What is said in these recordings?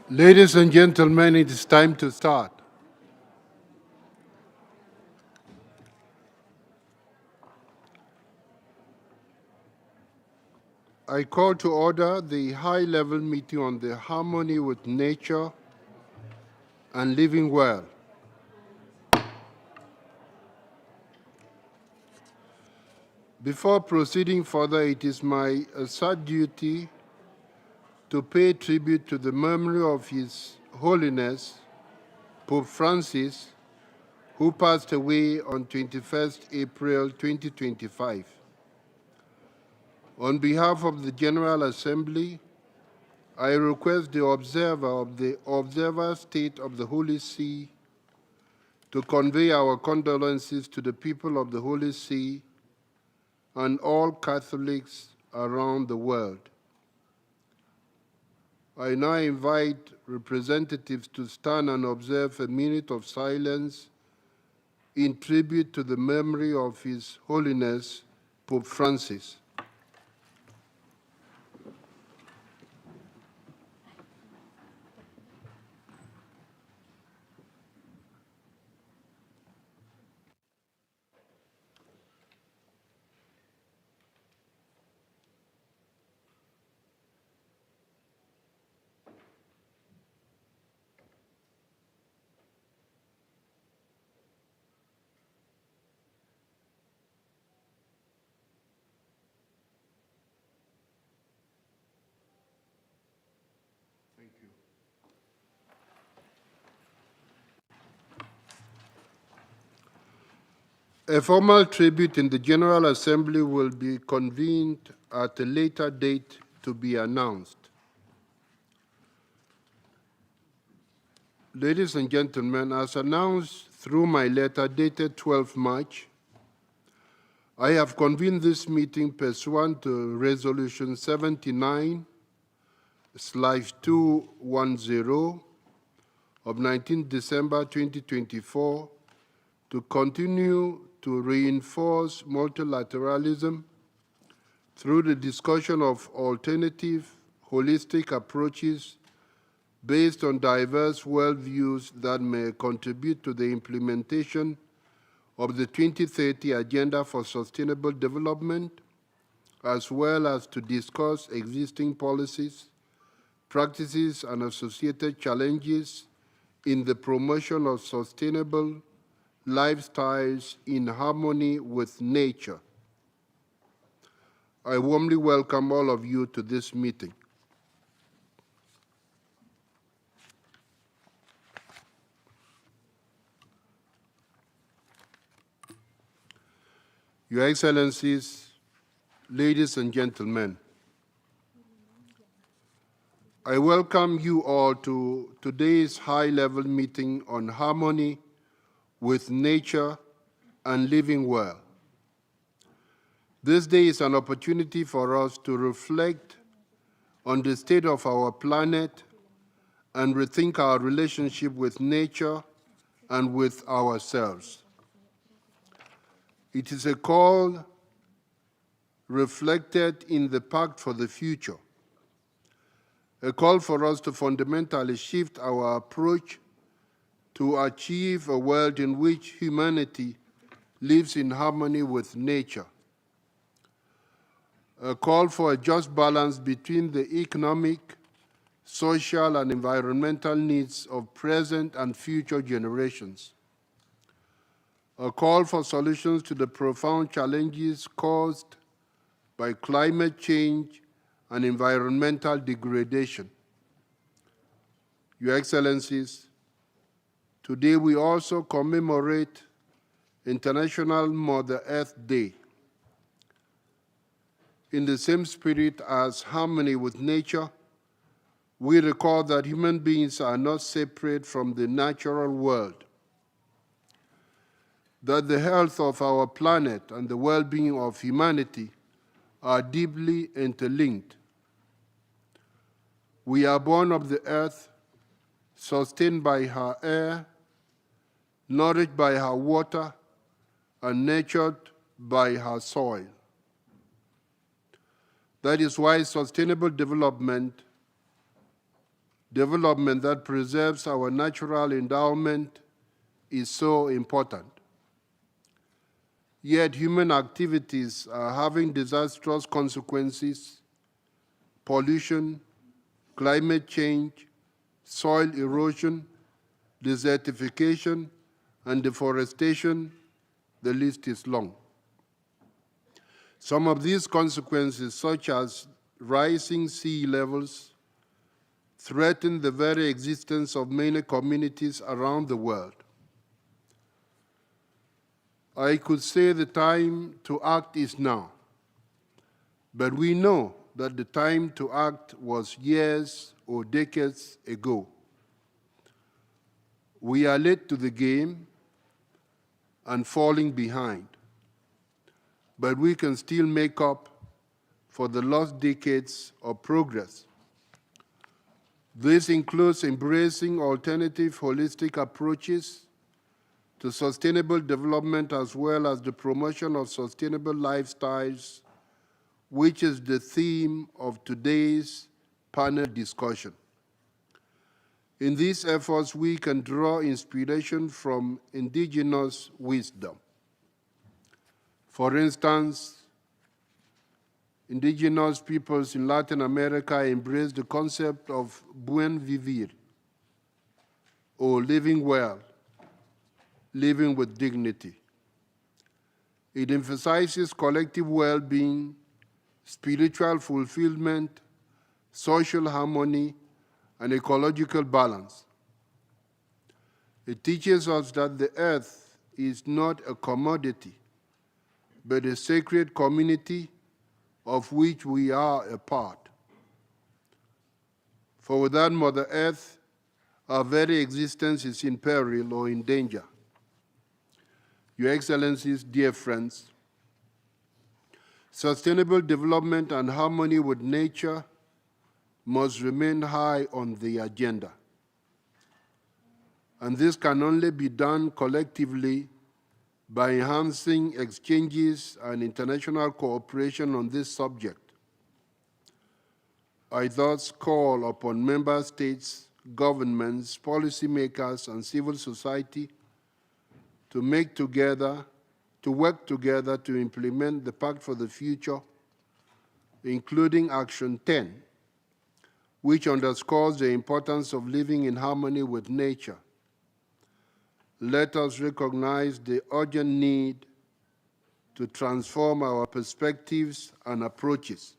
Ladies and gentlemen, it is time to start. I call to order the high-level meeting on the harmony with nature and living well. Before proceeding further, it is my sad duty to pay tribute to the memory of His Holiness, Pope Francis, who passed away on 21st April 2025. On behalf of the General Assembly, I request the observer of the Observer State of the Holy See to convey our condolences to the people of the Holy See and all Catholics around the world. I now invite representatives to stand and observe a minute of silence in tribute to the memory of His Holiness Pope Francis. A formal tribute in the General Assembly will be convened at a later date to be announced. Ladies and gentlemen, as announced through my letter dated 12 March, I have convened this meeting pursuant to Resolution 79/210 of 19 December 2024 to continue to reinforce multilateralism through the discussion of alternative, holistic approaches based on diverse worldviews that may contribute to the implementation of the 2030 Agenda for Sustainable Development, as well as to discuss existing policies, practices, and associated challenges in the promotion of sustainable lifestyles in harmony with nature. I warmly welcome all of you to this meeting. Your Excellencies, ladies and gentlemen, I welcome you all to today's high-level meeting on harmony with nature and living well. This day is an opportunity for us to reflect on the state of our planet and rethink our relationship with nature and with ourselves. It is a call reflected in the Pact for the Future, a call for us to fundamentally shift our approach to achieve a world in which humanity lives in harmony with nature, a call for a just balance between the economic, social, and environmental needs of present and future generations, a call for solutions to the profound challenges caused by climate change and environmental degradation. Your Excellencies, today we also commemorate International Mother Earth Day. In the same spirit as harmony with nature, we recall that human beings are not separate from the natural world, that the health of our planet and the well-being of humanity are deeply interlinked. We are born of the earth, sustained by her air, nourished by her water, and nurtured by her soil. That is why sustainable development development that preserves our natural endowment is so important. Yet human activities are having disastrous consequences: pollution, climate change, soil erosion, desertification, and deforestation. The list is long. Some of these consequences, such as rising sea levels, threaten the very existence of many communities around the world. I could say the time to act is now, but we know that the time to act was years or decades ago. We are late to the game and falling behind, but we can still make up for the lost decades of progress. This includes embracing alternative holistic approaches to sustainable development, as well as the promotion of sustainable lifestyles, which is the theme of today's panel discussion. In these efforts, we can draw inspiration from indigenous wisdom. For instance, indigenous peoples in Latin America embrace the concept of buen vivir, or living well, living with dignity. It emphasizes collective well-being, spiritual fulfillment, social harmony, and ecological balance. It teaches us that the earth is not a commodity, but a sacred community of which we are a part. For without Mother Earth, our very existence is in peril or in danger. Your Excellencies, dear friends, sustainable development and harmony with nature must remain high on the agenda. And this can only be done collectively by enhancing exchanges and international cooperation on this subject. I thus call upon member states, governments, policymakers, and civil society to work together to implement the Pact for the Future, including Action 10, which underscores the importance of living in harmony with nature. Let us recognize the urgent need to transform our perspectives and approaches.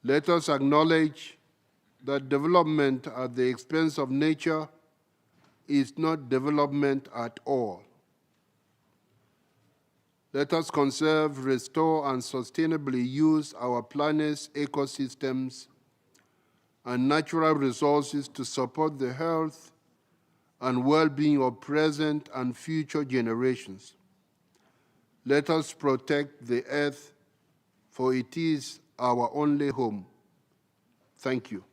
Let us acknowledge that development at the expense of nature is not development at all. Let us conserve, restore, and sustainably use our planet's ecosystems and natural resources to support the health and well-being of present and future generations. Let us protect the earth, for it is our only home. Thank you.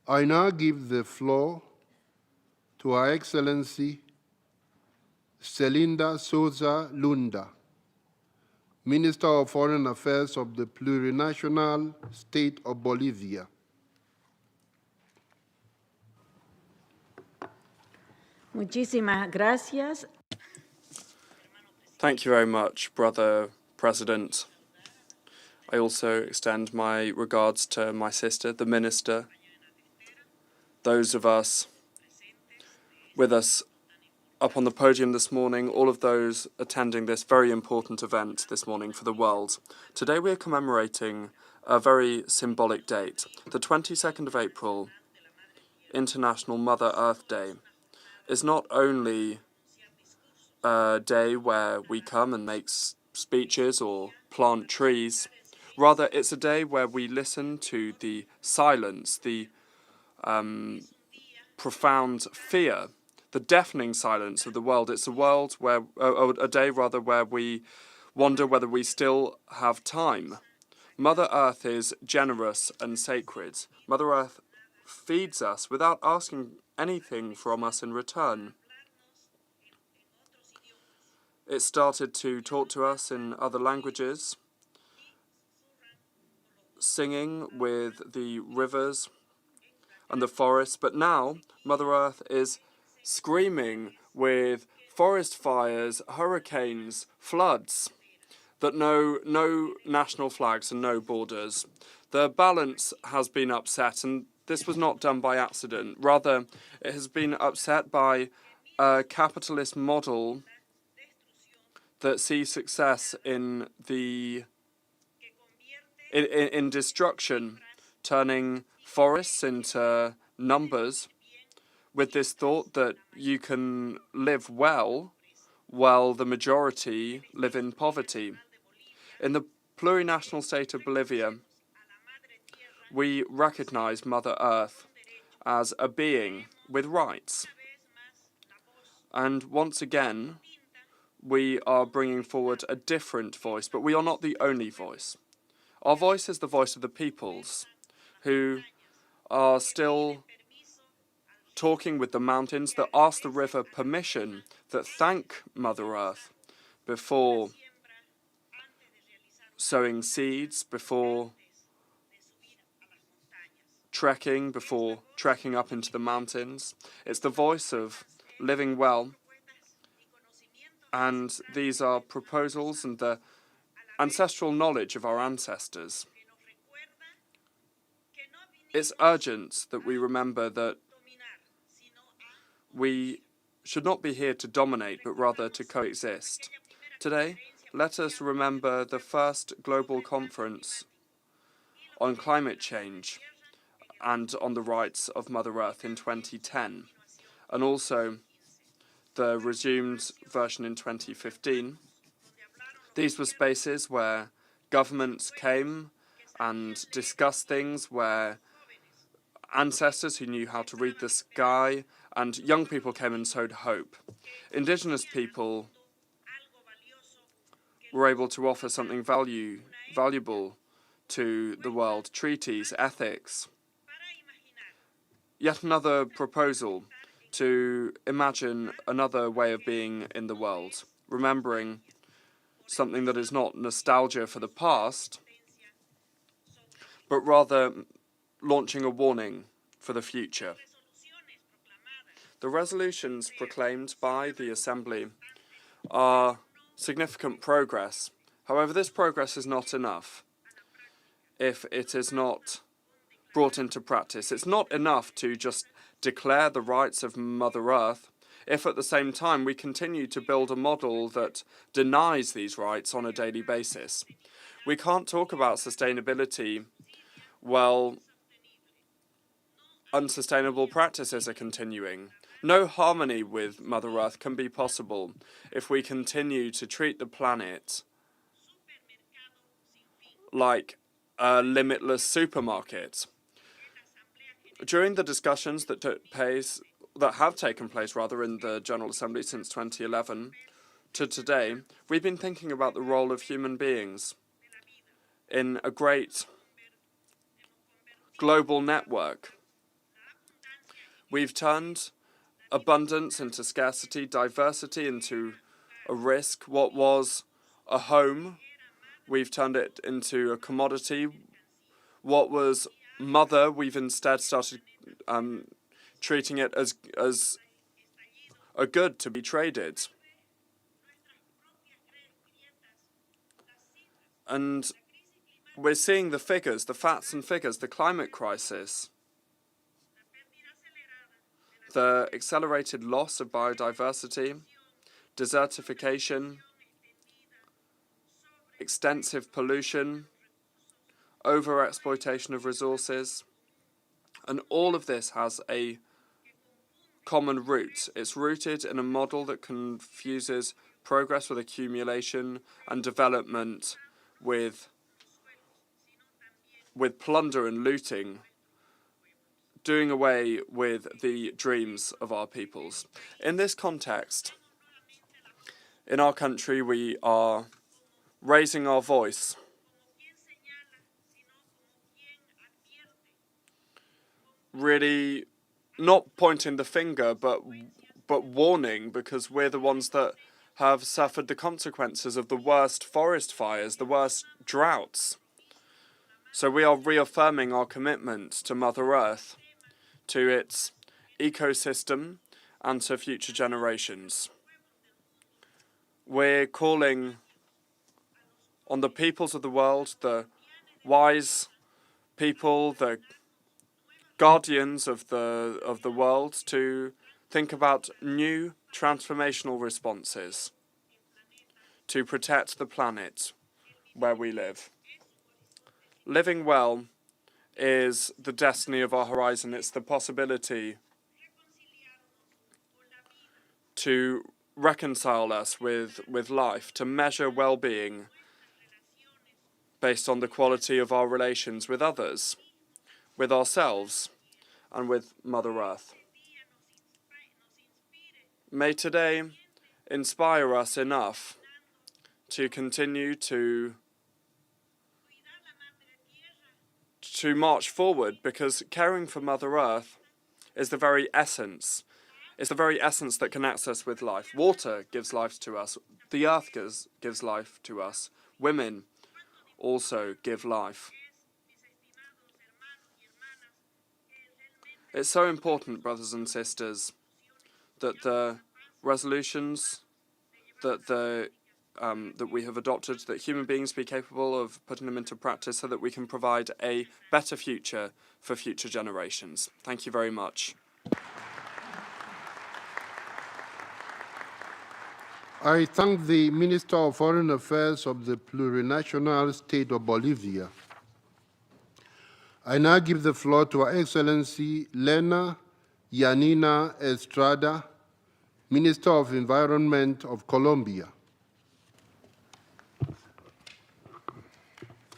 I now give the floor to Her Excellency Celinda Souza Lunda, Minister of Foreign Affairs of the plurinational state of Bolivia. Muchísimas gracias. Thank you very much, Brother President. I also extend my regards to my sister, the Minister, those of us with us up on the podium this morning, all of those attending this very important event this morning for the world. Today we are commemorating a very symbolic date, the 22nd of April, International Mother Earth Day. Is not only a day where we come and make speeches or plant trees, rather it's a day where we listen to the silence, the profound fear, the deafening silence of the world. It's a world where, a day rather, where we wonder whether we still have time. Mother Earth is generous and sacred. Mother Earth feeds us without asking anything from us in return. It started to talk to us in other languages, singing with the rivers and the forests, but now Mother Earth is screaming with forest fires, hurricanes, floods that know no national flags and no borders. The balance has been upset, and this was not done by accident. Rather, it has been upset by a capitalist model that sees success in destruction, turning forests into numbers, with this thought that you can live well while the majority live in poverty. In the plurinational state of Bolivia, we recognize Mother Earth as a being with rights. And once again, we are bringing forward a different voice, but we are not the only voice. Our voice is the voice of the peoples, who are still talking with the mountains, that ask the river permission, that thank Mother Earth before sowing seeds, before trekking up into the mountains. It's the voice of living well, and these are proposals and the ancestral knowledge of our ancestors. It's urgent that we remember that we should not be here to dominate, but rather to coexist. Today, let us remember the first global conference on climate change and on the rights of Mother Earth in 2010, and also the resumed version in 2015. These were spaces where governments came and discussed things, where ancestors who knew how to read the sky and young people came and sowed hope. Indigenous people were able to offer something valuable to the world: treaties, ethics. Yet another proposal to imagine another way of being in the world, remembering something that is not nostalgia for the past, but rather launching a warning for the future. The resolutions proclaimed by the Assembly are significant progress. However, this progress is not enough if it is not brought into practice. It's not enough to just declare the rights of Mother Earth if at the same time we continue to build a model that denies these rights on a daily basis. We can't talk about sustainability while unsustainable practices are continuing. No harmony with Mother Earth can be possible if we continue to treat the planet like a limitless supermarket. During the discussions that have taken place in the General Assembly since 2011 to today, we've been thinking about the role of human beings in a great global network. We've turned abundance into scarcity, diversity into a risk. What was a home, we've turned it into a commodity. What was mother, we've instead started treating it as a good to be traded. And we're seeing the figures, the facts and figures, the climate crisis, the accelerated loss of biodiversity, desertification, extensive pollution, overexploitation of resources, and all of this has a common root. It's rooted in a model that confuses progress with accumulation and development with plunder and looting, doing away with the dreams of our peoples. In this context, in our country, we are raising our voice, really not pointing the finger, but warning, because we're the ones that have suffered the consequences of the worst forest fires, the worst droughts. So we are reaffirming our commitment to Mother Earth, to its ecosystem, and to future generations. We're calling on the peoples of the world, the wise people, the guardians of the world, to think about new transformational responses to protect the planet where we live. Living well is the destiny of our horizon. It's the possibility to reconcile us with life, to measure well-being based on the quality of our relations with others, with ourselves, and with Mother Earth. May today inspire us enough to continue to march forward, because caring for Mother Earth is the very essence. It's the very essence that connects us with life. Water gives life to us. The earth gives life to us. Women also give life. It's so important, brothers and sisters, that the resolutions that we have adopted, that human beings be capable of putting them into practice so that we can provide a better future for future generations. Thank you very much. I thank the Minister of Foreign Affairs of the plurinational state of Bolivia. I now give the floor to Her Excellency Lena Yanina Estrada, Minister of Environment of Colombia.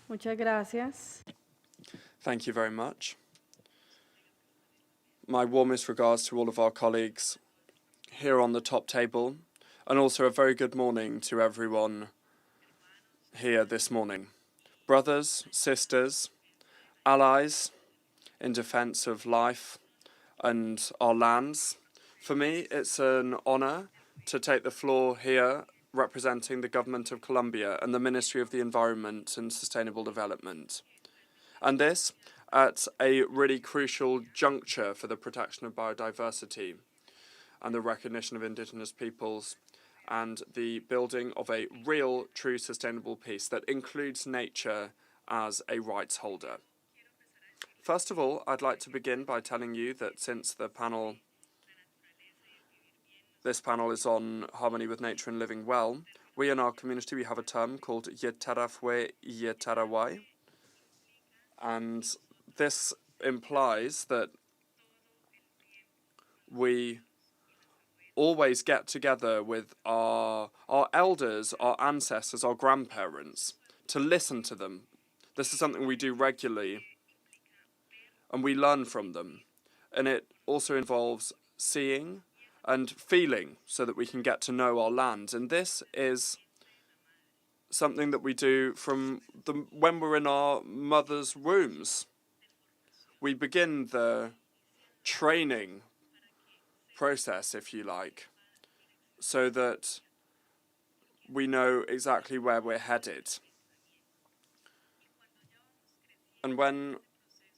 Muchas gracias. Thank you very much. My warmest regards to all of our colleagues here on the top table, and also a very good morning to everyone here this morning. Brothers, sisters, allies in defense of life and our lands. For me, it's an honor to take the floor here representing the government of Colombia and the Ministry of the Environment and Sustainable Development. And this at a really crucial juncture for the protection of biodiversity and the recognition of Indigenous peoples and the building of a real, true, sustainable peace that includes nature as a rights holder. First of all, I'd like to begin by telling you that since this panel is on harmony with nature and living well, we in our community, we have a term called Yetarafwe Yetarawai, and this implies that we always get together with our elders, our ancestors, our grandparents, to listen to them. This is something we do regularly, and we learn from them. And it also involves seeing and feeling so that we can get to know our land. And this is something that we do from when we're in our mother's wombs. We begin the training process, if you like, so that we know exactly where we're headed. And when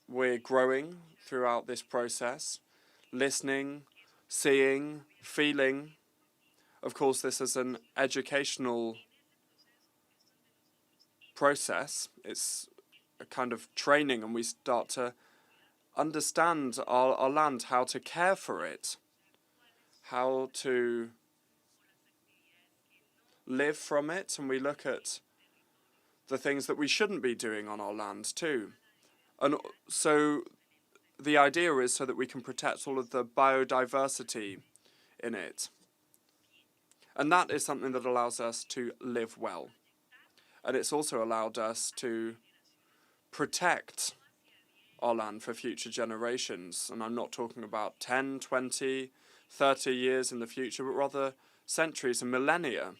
we're growing throughout this process, listening, seeing, feeling, of course, this is an educational process. It's a kind of training, and we start to understand our land, how to care for it, how to live from it, and we look at the things that we shouldn't be doing on our land too. And so the idea is so that we can protect all of the biodiversity in it. And that is something that allows us to live well. And it's also allowed us to protect our land for future generations. And I'm not talking about 10, 20, 30 years in the future, but rather centuries and millennia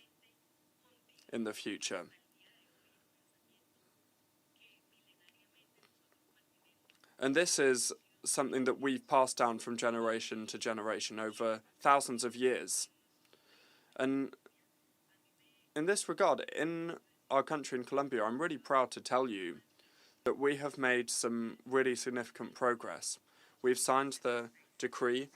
in the future. And this is something that we've passed down from generation to generation over thousands of years. And in this regard, in our country in Colombia, I'm really proud to tell you that we have made some really significant progress. We've signed the decree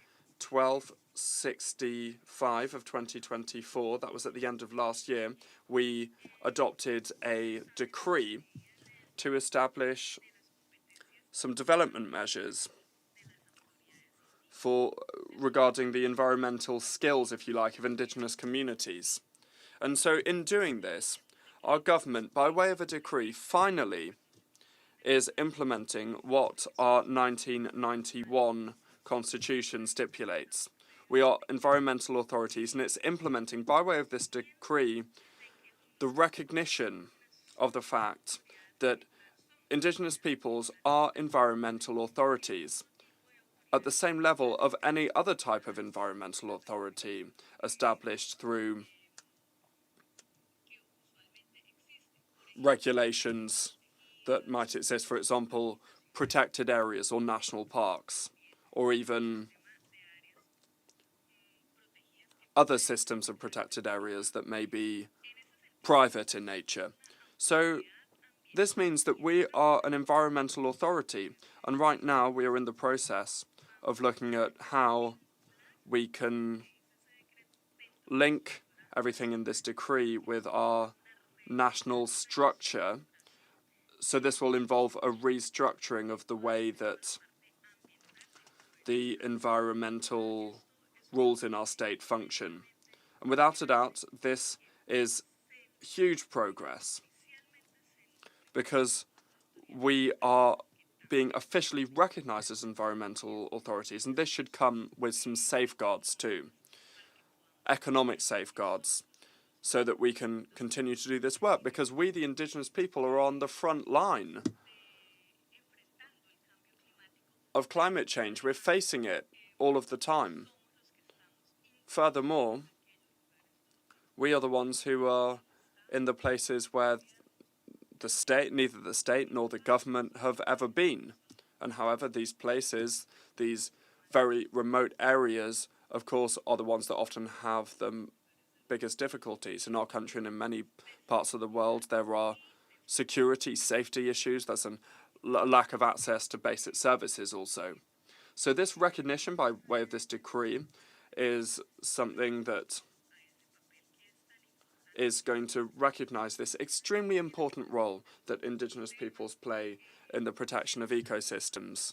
1265 of 2024. That was at the end of last year. We adopted a decree to establish some development measures regarding the environmental skills, if you like, of indigenous communities. And so in doing this, our government, by way of a decree, finally is implementing what our 1991 constitution stipulates. We are environmental authorities, and it's implementing, by way of this decree, the recognition of the fact that Indigenous peoples are environmental authorities at the same level of any other type of environmental authority established through regulations that might exist, for example, protected areas or national parks, or even other systems of protected areas that may be private in nature. So this means that we are an environmental authority, and right now we are in the process of looking at how we can link everything in this decree with our national structure. So this will involve a restructuring of the way that the environmental rules in our state function. And without a doubt, this is huge progress because we are being officially recognized as environmental authorities, and this should come with some safeguards too, economic safeguards, so that we can continue to do this work, because we, the indigenous people, are on the front line of climate change. We're facing it all of the time. Furthermore, we are the ones who are in the places where the state, neither the state nor the government have ever been. And however, these places, these very remote areas, of course, are the ones that often have the biggest difficulties. In our country and in many parts of the world, there are security, safety issues. There's a lack of access to basic services also. So this recognition by way of this decree is something that is going to recognize this extremely important role that indigenous peoples play in the protection of ecosystems,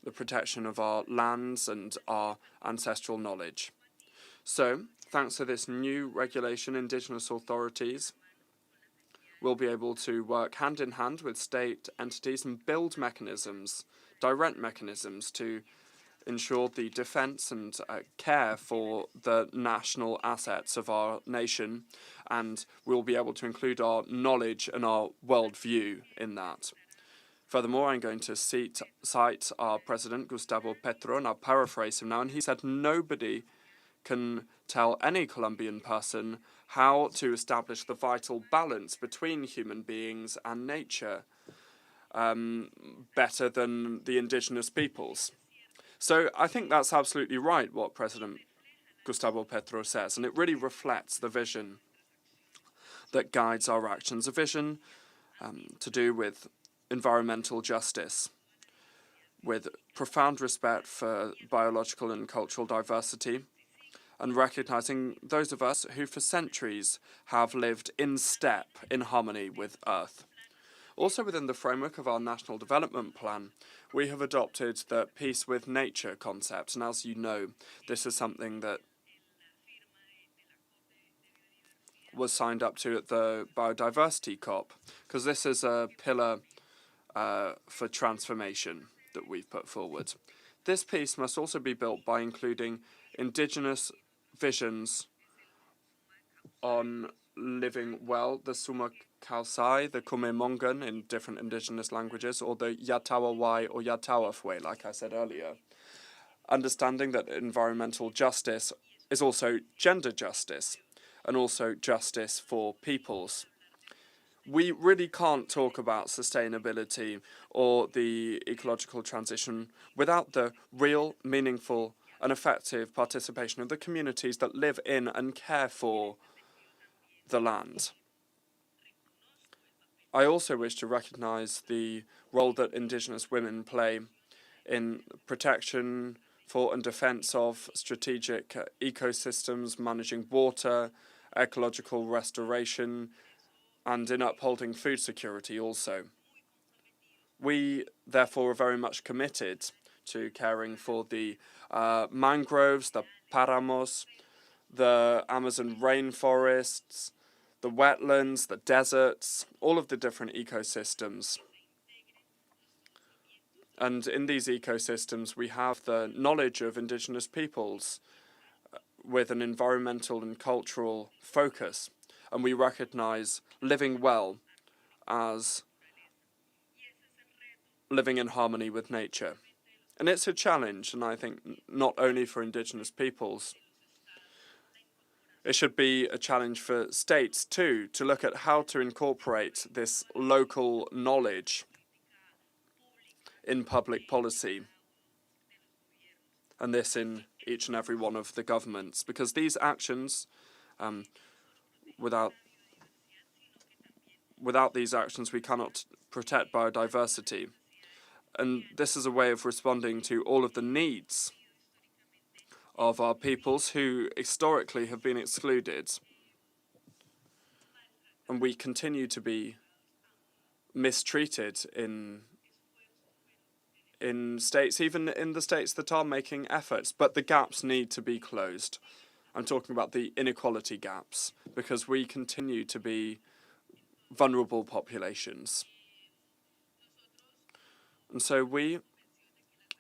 the protection of our lands and our ancestral knowledge. So, thanks to this new regulation, indigenous authorities will be able to work hand in hand with state entities and build mechanisms, direct mechanisms, to ensure the defense and care for the national assets of our nation, and we'll be able to include our knowledge and our worldview in that. Furthermore, I'm going to cite our president, Gustavo Petro, and I'll paraphrase him now, and he said, "Nobody can tell any Colombian person how to establish the vital balance between human beings and nature better than the indigenous peoples." So I think that's absolutely right, what President Gustavo Petro says, and it really reflects the vision that guides our actions, a vision to do with environmental justice, with profound respect for biological and cultural diversity, and recognizing those of us who for centuries have lived in step, in harmony with Earth. Also within the framework of our National Development Plan, we have adopted the Peace with Nature concept, and as you know, this is something that was signed up to at the Biodiversity COP, because this is a pillar for transformation that we've put forward. This peace must also be built by including indigenous visions on living well, the Sumak Kausai, the Kumemongan in different indigenous languages, or the Yatawawai or Yatawafwe, like I said earlier. Understanding that environmental justice is also gender justice, and also justice for peoples. We really can't talk about sustainability or the ecological transition without the real, meaningful, and effective participation of the communities that live in and care for the land. I also wish to recognise the role that Indigenous women play in protection for and defence of strategic ecosystems, managing water, ecological restoration, and in upholding food security also. We, therefore, are very much committed to caring for the mangroves, the páramos, the Amazon rainforests, the wetlands, the deserts, all of the different ecosystems. And in these ecosystems, we have the knowledge of Indigenous peoples with an environmental and cultural focus. And we recognise living well as living in harmony with nature. And it's a challenge, and I think not only for Indigenous peoples. It should be a challenge for states too, to look at how to incorporate this local knowledge in public policy, and this in each and every one of the governments, because these actions, without these actions, we cannot protect biodiversity. And this is a way of responding to all of the needs of our peoples who historically have been excluded. And we continue to be mistreated in states, even in the states that are making efforts, but the gaps need to be closed. I'm talking about the inequality gaps, because we continue to be vulnerable populations. And so we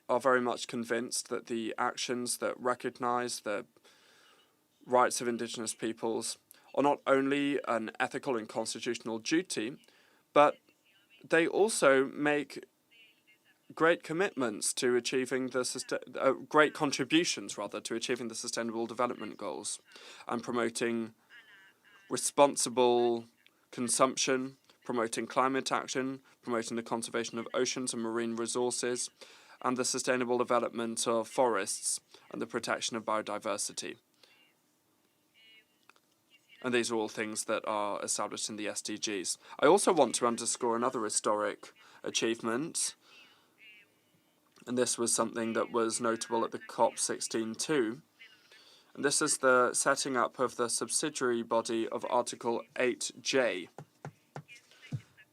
are very much convinced that the actions that recognise the rights of Indigenous peoples are not only an ethical and constitutional duty, but they also make great commitments to achieving the great contributions, rather, to achieving the Sustainable Development Goals and promoting responsible consumption, promoting climate action, promoting the conservation of oceans and marine resources, and the sustainable development of forests and the protection of biodiversity. And these are all things that are established in the SDGs. I also want to underscore another historic achievement, and this was something that was notable at the COP16 too. And this is the setting up of the subsidiary body of Article 8J.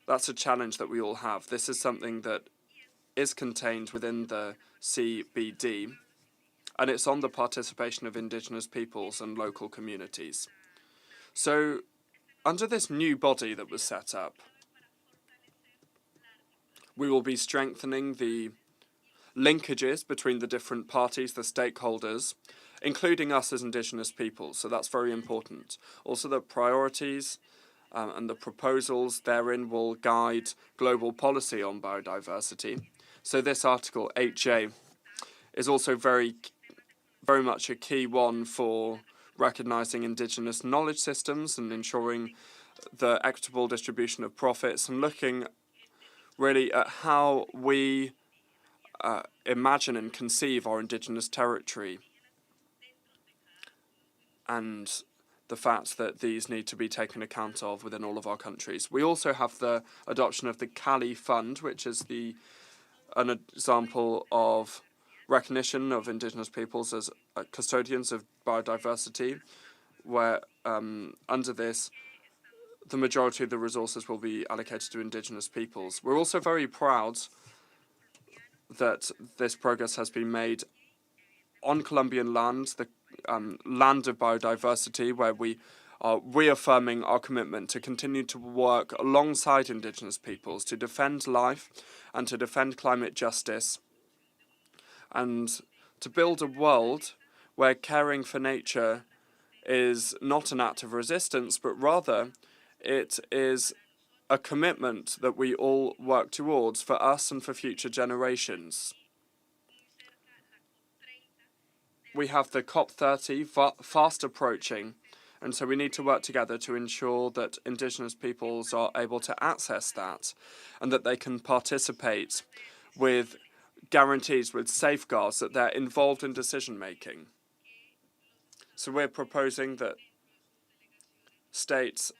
That's a challenge that we all have. This is something that is contained within the CBD, and it's on the participation of Indigenous peoples and local communities. So, under this new body that was set up, we will be strengthening the linkages between the different parties, the stakeholders, including us as Indigenous peoples, so that's very important. Also, the priorities and the proposals therein will guide global policy on biodiversity. So this Article 8J is also very much a key one for recognising Indigenous knowledge systems and ensuring the equitable distribution of profits, and looking really at how we imagine and conceive our Indigenous territory, and the fact that these need to be taken account of within all of our countries. We also have the adoption of the Cali Fund, which is an example of recognition of Indigenous peoples as custodians of biodiversity, where under this, the majority of the resources will be allocated to Indigenous peoples. We're also very proud that this progress has been made on Colombian land, the land of biodiversity, where we are reaffirming our commitment to continue to work alongside Indigenous peoples to defend life and to defend climate justice, and to build a world where caring for nature is not an act of resistance, but rather it is a commitment that we all work towards for us and for future generations. We have the COP30 fast approaching, and so we need to work together to ensure that Indigenous peoples are able to access that and that they can participate with guarantees, with safeguards, that they're involved in decision-making. So we're proposing that states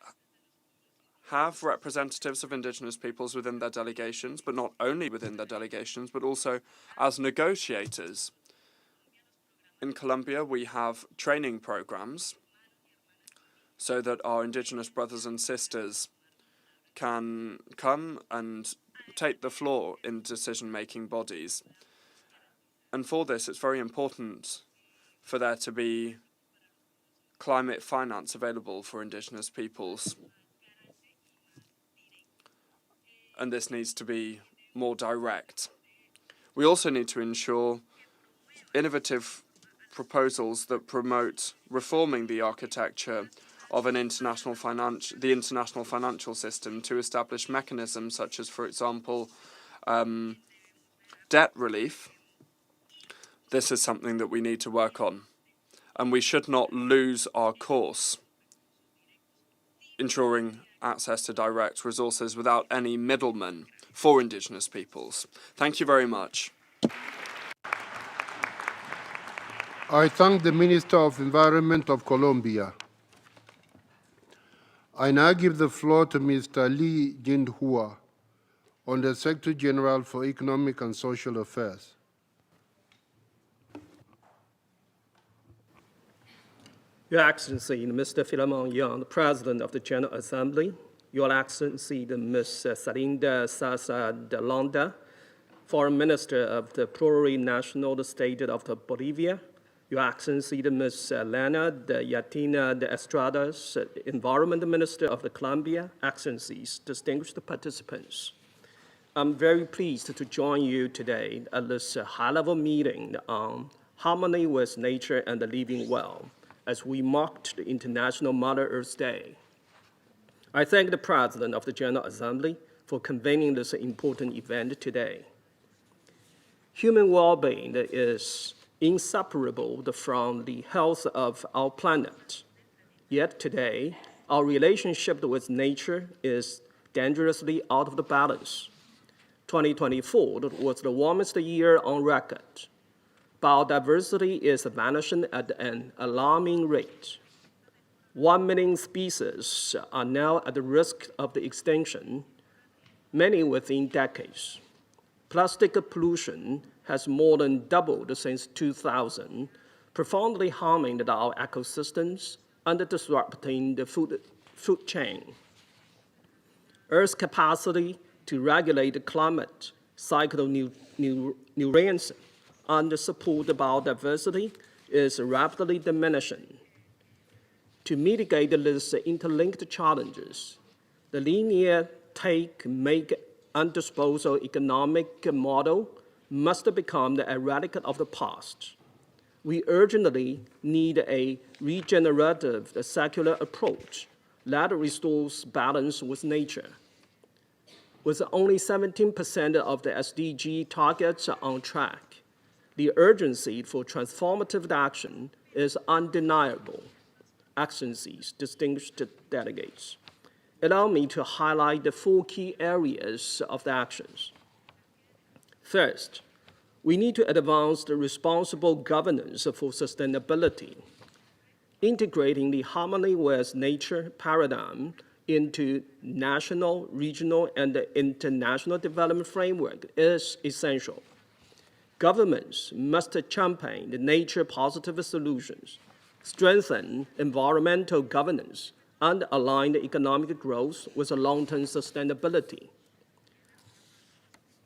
have representatives of Indigenous peoples within their delegations, but not only within their delegations, but also as negotiators. In Colombia, we have training programs so that our Indigenous brothers and sisters can come and take the floor in decision-making bodies. And for this, it's very important for there to be climate finance available for Indigenous peoples. And this needs to be more direct. We also need to ensure innovative proposals that promote reforming the architecture of the international financial system to establish mechanisms such as, for example, debt relief. This is something that we need to work on, and we should not lose our course, ensuring access to direct resources without any middlemen for Indigenous peoples. Thank you very much. I thank the Minister of Environment of Colombia. I now give the floor to Mr. Lee Jin-hua, Under Secretary General for Economic and Social Affairs. Your Excellency, Mr. Philemon Young, the President of the General Assembly, Your Excellency, Ms. Salinda Sasa de Londa, Foreign Minister of the Plurinational State of Bolivia, Your Excellency, Ms. Lena de Yatina de Estradas, Environment Minister of the Colombia, Excellencies, distinguished participants. I'm very pleased to join you today at this high-level meeting on harmony with nature and living well, as we marked the International Mother Earth Day. I thank the President of the General Assembly for convening this important event today. Human well-being is inseparable from the health of our planet. Yet today, our relationship with nature is dangerously out of the balance. 2024 was the warmest year on record. Biodiversity is vanishing at an alarming rate. 1 million species are now at the risk of the extinction, many within decades. Plastic pollution has more than doubled since 2000, profoundly harming our ecosystems and disrupting the food chain. Earth's capacity to regulate the climate, cycle nutrients, and support biodiversity is rapidly diminishing. To mitigate these interlinked challenges, the linear take, make, and disposal economic model must become the relic of the past. We urgently need a regenerative secular approach that restores balance with nature. With only 17% of the SDG targets on track, the urgency for transformative action is undeniable. Excellencies, distinguished delegates, allow me to highlight the 4 key areas of the actions. First, we need to advance the responsible governance for sustainability. Integrating the harmony with nature paradigm into national, regional, and international development framework is essential. Governments must champion the nature-positive solutions, strengthen environmental governance, and align economic growth with long-term sustainability.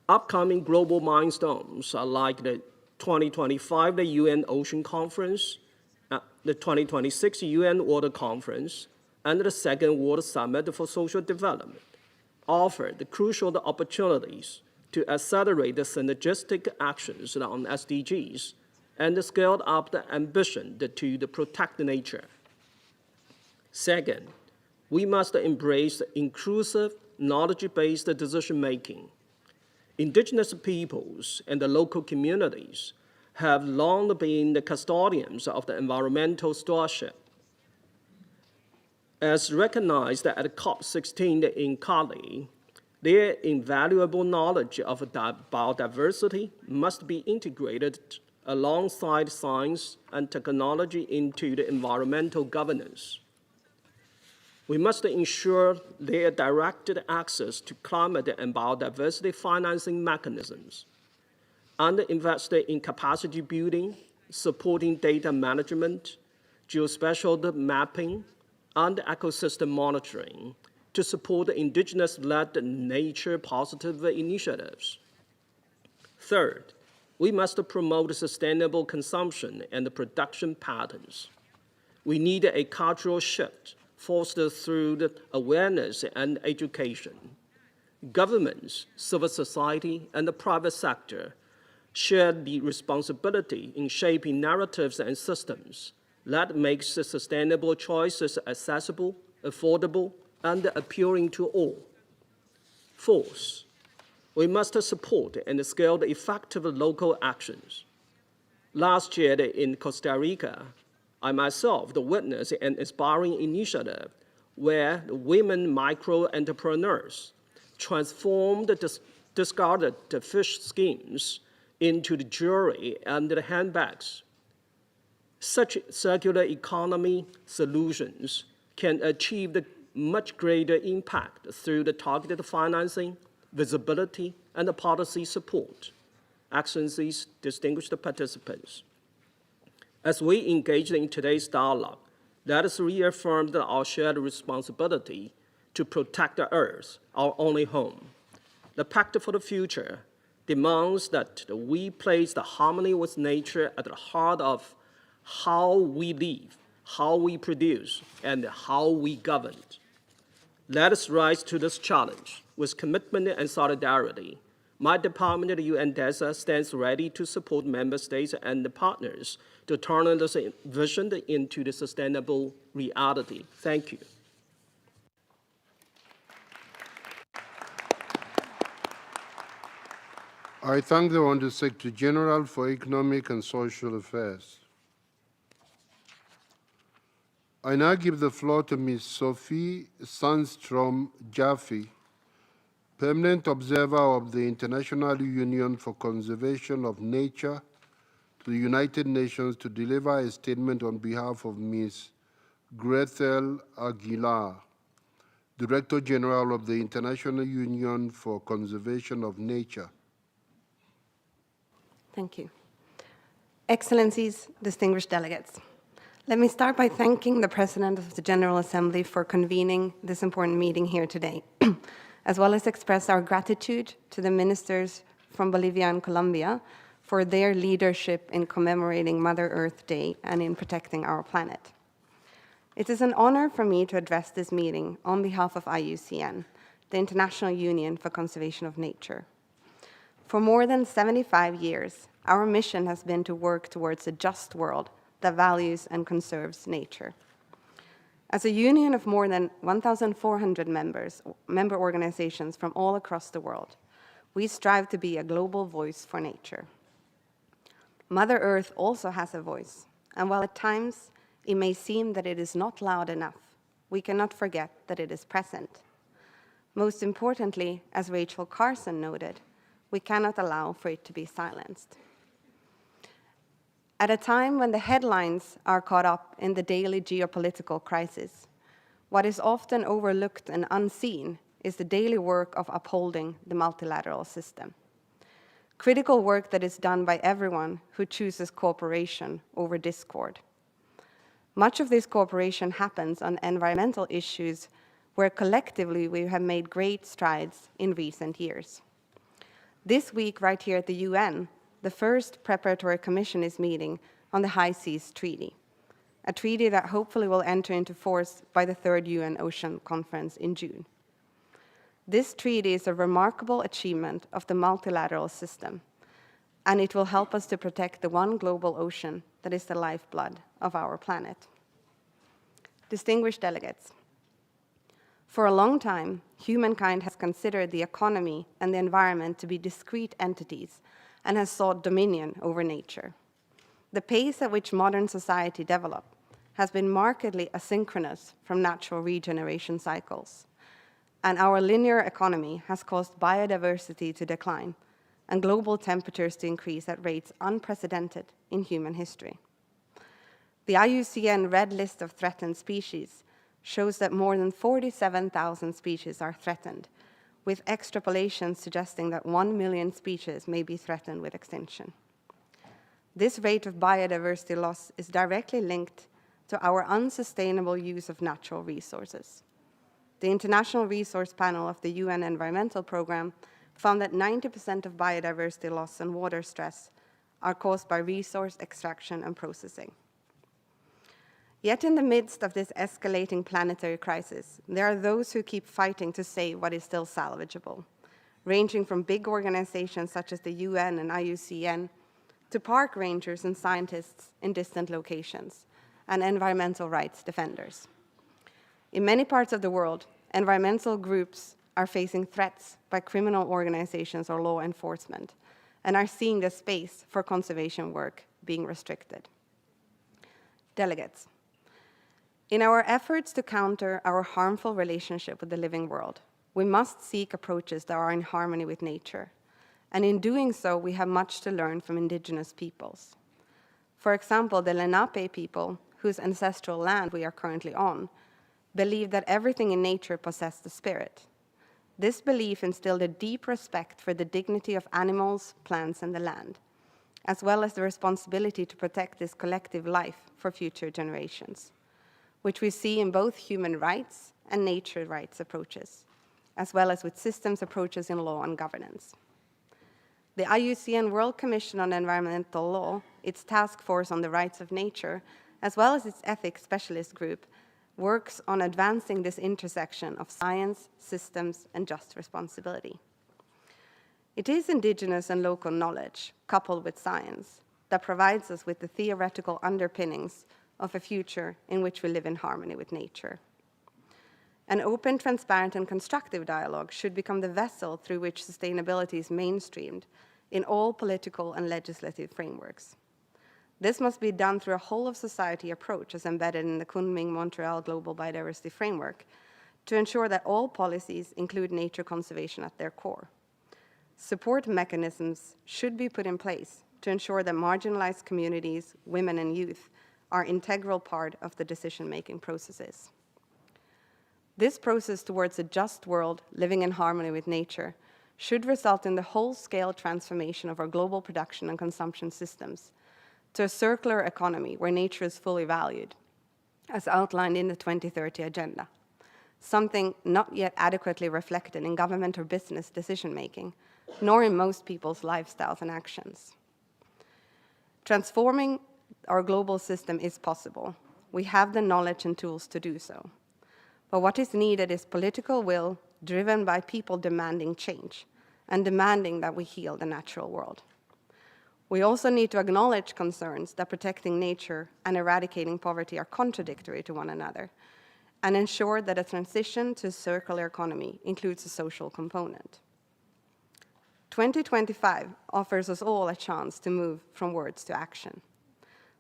Upcoming global milestones are like the 2025 the UN Ocean Conference, the 2026 UN Water Conference, and the Second World Summit for Social Development, offer the crucial opportunities to accelerate the synergistic actions on SDGs and scale up the ambition to protect nature. Second, we must embrace inclusive, knowledge-based decision-making. Indigenous peoples and the local communities have long been the custodians of the environmental stewardship. As recognized at COP16 in Cali, their invaluable knowledge of biodiversity must be integrated alongside science and technology into the environmental governance. We must ensure their directed access to climate and biodiversity financing mechanisms, and invest in capacity building, supporting data management, geospatial mapping, and ecosystem monitoring to support indigenous-led nature-positive initiatives. Third, we must promote sustainable consumption and production patterns. We need a cultural shift fostered through the awareness and education. Governments, civil society, and the private sector share the responsibility in shaping narratives and systems that makes sustainable choices accessible, affordable, and appealing to all. Fourth, we must support and scale the effective local actions. Last year in Costa Rica, I myself witnessed an inspiring initiative where women micro-entrepreneurs transformed discarded fish skins into the jewelry and the handbags. Such circular economy solutions can achieve the much greater impact through the targeted financing, visibility, and the policy support. Excellencies, distinguished participants, as we engage in today's dialogue, let us reaffirm our shared responsibility to protect the Earth, our only home. The Pact for the Future demands that we place the harmony with nature at the heart of how we live, how we produce, and how we govern. Let us rise to this challenge with commitment and solidarity. My department, the UNDESA, stands ready to support member states and the partners to turn this vision into the sustainable reality. Thank you. I thank the Under Secretary General for Economic and Social Affairs. I now give the floor to Ms. Sophie Sandstrom-Jaffe, Permanent Observer of the International Union for Conservation of Nature to the United Nations, to deliver a statement on behalf of Ms. Grethel Aguilar, Director General of the International Union for Conservation of Nature. Thank you. Excellencies, distinguished delegates, let me start by thanking the President of the General Assembly for convening this important meeting here today, as well as express our gratitude to the ministers from Bolivia and Colombia for their leadership in commemorating Mother Earth Day and in protecting our planet. It is an honor for me to address this meeting on behalf of IUCN, the International Union for Conservation of Nature. For more than 75 years, our mission has been to work towards a just world that values and conserves nature. As a union of more than 1,400 member organizations from all across the world, we strive to be a global voice for nature. Mother Earth also has a voice, and while at times it may seem that it is not loud enough, we cannot forget that it is present. Most importantly, as Rachel Carson noted, we cannot allow for it to be silenced. At a time when the headlines are caught up in the daily geopolitical crisis, what is often overlooked and unseen is the daily work of upholding the multilateral system. Critical work that is done by everyone who chooses cooperation over discord. Much of this cooperation happens on environmental issues where collectively we have made great strides in recent years. This week, right here at the UN, the first preparatory commission is meeting on the High Seas Treaty, a treaty that hopefully will enter into force by the third UN Ocean Conference in June. This treaty is a remarkable achievement of the multilateral system, and it will help us to protect the one global ocean that is the lifeblood of our planet. Distinguished delegates, for a long time, humankind has considered the economy and the environment to be discrete entities and has sought dominion over nature. The pace at which modern society developed has been markedly asynchronous from natural regeneration cycles, and our linear economy has caused biodiversity to decline and global temperatures to increase at rates unprecedented in human history. The IUCN Red List of Threatened Species shows that more than 47,000 species are threatened, with extrapolations suggesting that 1 million species may be threatened with extinction. This rate of biodiversity loss is directly linked to our unsustainable use of natural resources. The International Resource Panel of the UN Environmental Programme found that 90% of biodiversity loss and water stress are caused by resource extraction and processing. Yet in the midst of this escalating planetary crisis, there are those who keep fighting to save what is still salvageable, ranging from big organizations such as the UN and IUCN to park rangers and scientists in distant locations and environmental rights defenders. In many parts of the world, environmental groups are facing threats by criminal organizations or law enforcement and are seeing the space for conservation work being restricted. Delegates, in our efforts to counter our harmful relationship with the living world, we must seek approaches that are in harmony with nature. And in doing so, we have much to learn from indigenous peoples. For example, the Lenape people, whose ancestral land we are currently on, believe that everything in nature possessed a spirit. This belief instilled a deep respect for the dignity of animals, plants, and the land, as well as the responsibility to protect this collective life for future generations, which we see in both human rights and nature rights approaches, as well as with systems approaches in law and governance. The IUCN World Commission on Environmental Law, its task force on the rights of nature, as well as its ethics specialist group, works on advancing this intersection of science, systems, and just responsibility. It is indigenous and local knowledge, coupled with science, that provides us with the theoretical underpinnings of a future in which we live in harmony with nature. An open, transparent, and constructive dialogue should become the vessel through which sustainability is mainstreamed in all political and legislative frameworks. This must be done through a whole-of-society approach as embedded in the Kunming-Montreal Global Biodiversity Framework to ensure that all policies include nature conservation at their core. Support mechanisms should be put in place to ensure that marginalized communities, women and youth, are an integral part of the decision-making processes. This process towards a just world living in harmony with nature should result in the whole-scale transformation of our global production and consumption systems to a circular economy where nature is fully valued, as outlined in the 2030 Agenda, something not yet adequately reflected in government or business decision-making, nor in most people's lifestyles and actions. Transforming our global system is possible. We have the knowledge and tools to do so. But what is needed is political will driven by people demanding change and demanding that we heal the natural world. We also need to acknowledge concerns that protecting nature and eradicating poverty are contradictory to one another, and ensure that a transition to a circular economy includes a social component. 2025 offers us all a chance to move from words to action.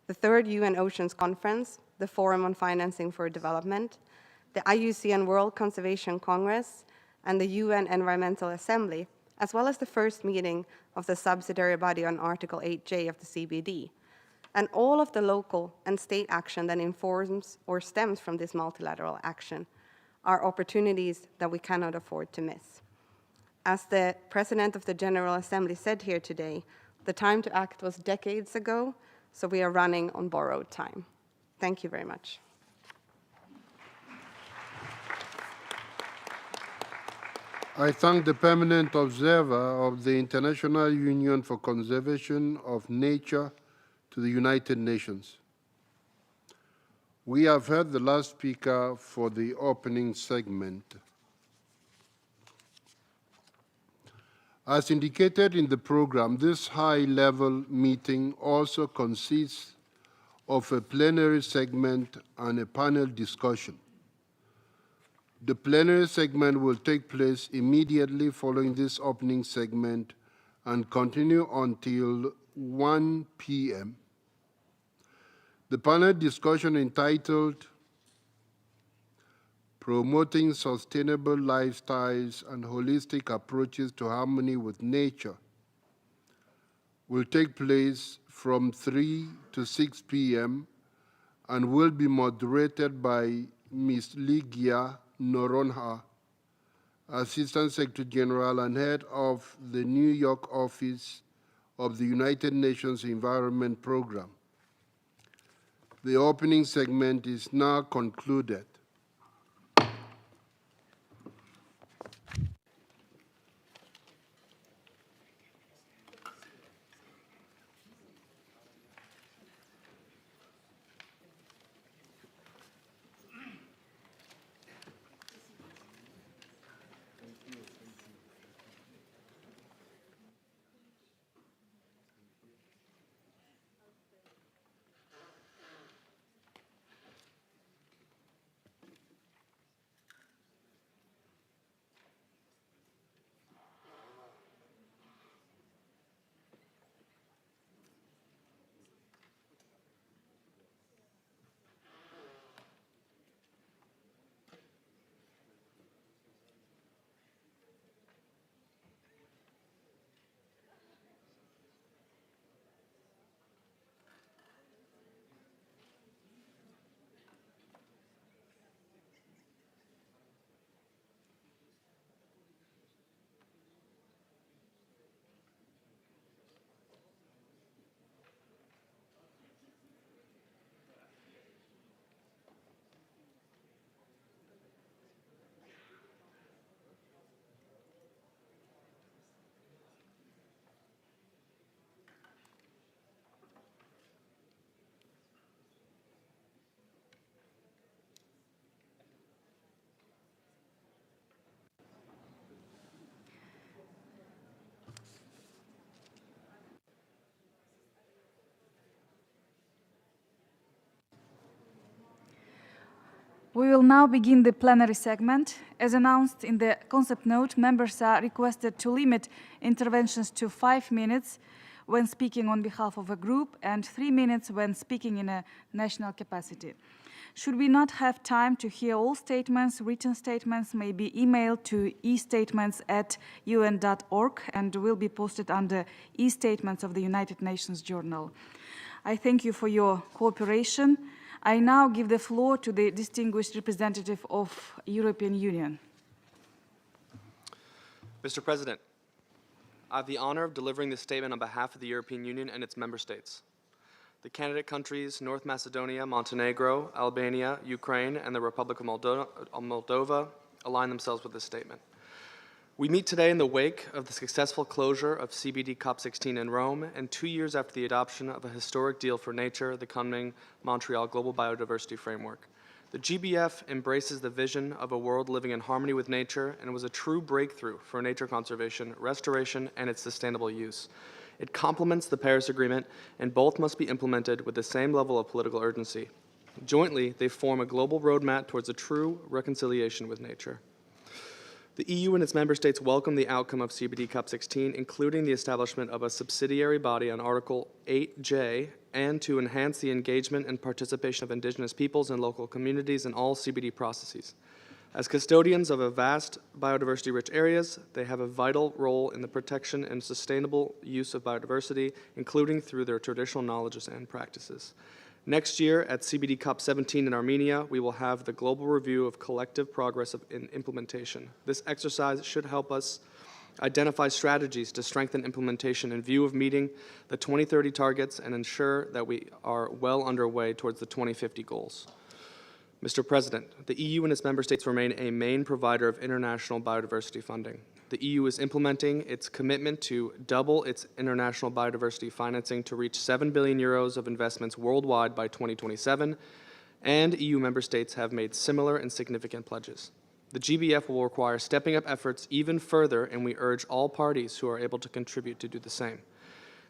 The third UN Oceans Conference, the Forum on Financing for Development, the IUCN World Conservation Congress, and the UN Environmental Assembly, as well as the first meeting of the subsidiary body on Article 8J of the CBD, and all of the local and state action that informs or stems from this multilateral action are opportunities that we cannot afford to miss. As the President of the General Assembly said here today, the time to act was decades ago, so we are running on borrowed time. Thank you very much. I thank the permanent observer of the International Union for Conservation of Nature to the United Nations. We have heard the last speaker for the opening segment. As indicated in the program, this high-level meeting also consists of a plenary segment and a panel discussion. The plenary segment will take place immediately following this opening segment and continue until 1 p.m. The panel discussion entitled Promoting Sustainable Lifestyles and Holistic Approaches to Harmony with Nature will take place from 3 to 6 p.m. and will be moderated by Ms. Ligia Noronha, Assistant Secretary General and Head of the New York office of the United Nations Environment Program. The opening segment is now concluded. We will now begin the plenary segment. As announced in the concept note, members are requested to limit interventions to 5 minutes when speaking on behalf of a group and 3 minutes when speaking in a national capacity. Should we not have time to hear all statements, written statements may be emailed to e-statements@un.org and will be posted under e-statements of the United Nations Journal. I thank you for your cooperation. I now give the floor to the distinguished representative of European Union. Mr. President, I have the honor of delivering this statement on behalf of the European Union and its member states. The candidate countries North Macedonia, Montenegro, Albania, Ukraine, and the Republic of Moldova align themselves with this statement. We meet today in the wake of the successful closure of CBD COP16 in Rome and 2 years after the adoption of a historic deal for nature, the coming Montreal Global Biodiversity Framework. The GBF embraces the vision of a world living in harmony with nature and was a true breakthrough for nature conservation, restoration, and its sustainable use. It complements the Paris Agreement, and both must be implemented with the same level of political urgency. Jointly, they form a global roadmap towards a true reconciliation with nature. The EU and its member states welcome the outcome of CBD COP16, including the establishment of a subsidiary body on Article 8J, and to enhance the engagement and participation of Indigenous peoples and local communities in all CBD processes. As custodians of a vast biodiversity-rich areas, they have a vital role in the protection and sustainable use of biodiversity, including through their traditional knowledges and practices. Next year, at CBD COP17 in Armenia, we will have the global review of collective progress in implementation. This exercise should help us identify strategies to strengthen implementation in view of meeting the 2030 targets and ensure that we are well underway towards the 2050 goals. Mr. President, the EU and its member states remain a main provider of international biodiversity funding. The EU is implementing its commitment to double its international biodiversity financing to reach 7 billion euros of investments worldwide by 2027, and EU member states have made similar and significant pledges. The GBF will require stepping up efforts even further, and we urge all parties who are able to contribute to do the same.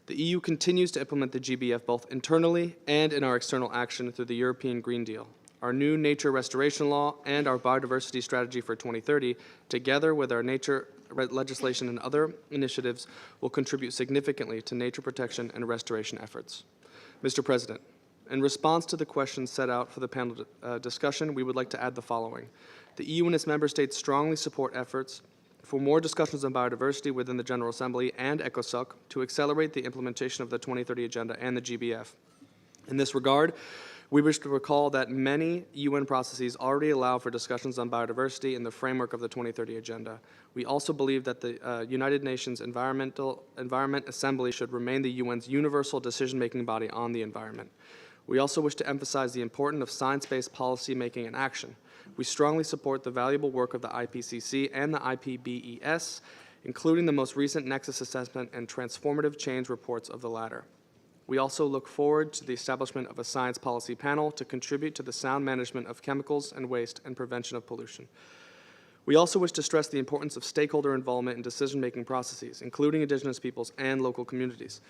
The EU continues to implement the GBF both internally and in our external action through the European Green Deal. Our new nature restoration law and our biodiversity strategy for 2030, together with our nature legislation and other initiatives, will contribute significantly to nature protection and restoration efforts. Mr. President, in response to the questions set out for the panel discussion, we would like to add the following. The EU and its member states strongly support efforts for more discussions on biodiversity within the General Assembly and ECOSOC to accelerate the implementation of the 2030 Agenda and the GBF. In this regard, We wish to recall that many UN processes already allow for discussions on biodiversity in the framework of the 2030 Agenda. We also believe that the United Nations Environment Assembly should remain the UN's universal decision-making body on the environment. We also wish to emphasize the importance of science-based policy-making and action. We strongly support the valuable work of the IPCC and the IPBES, including the most recent Nexus Assessment and transformative change reports of the latter. We also look forward to the establishment of a science policy panel to contribute to the sound management of chemicals and waste and prevention of pollution. We also wish to stress the importance of stakeholder involvement in decision-making processes, including Indigenous peoples and local communities.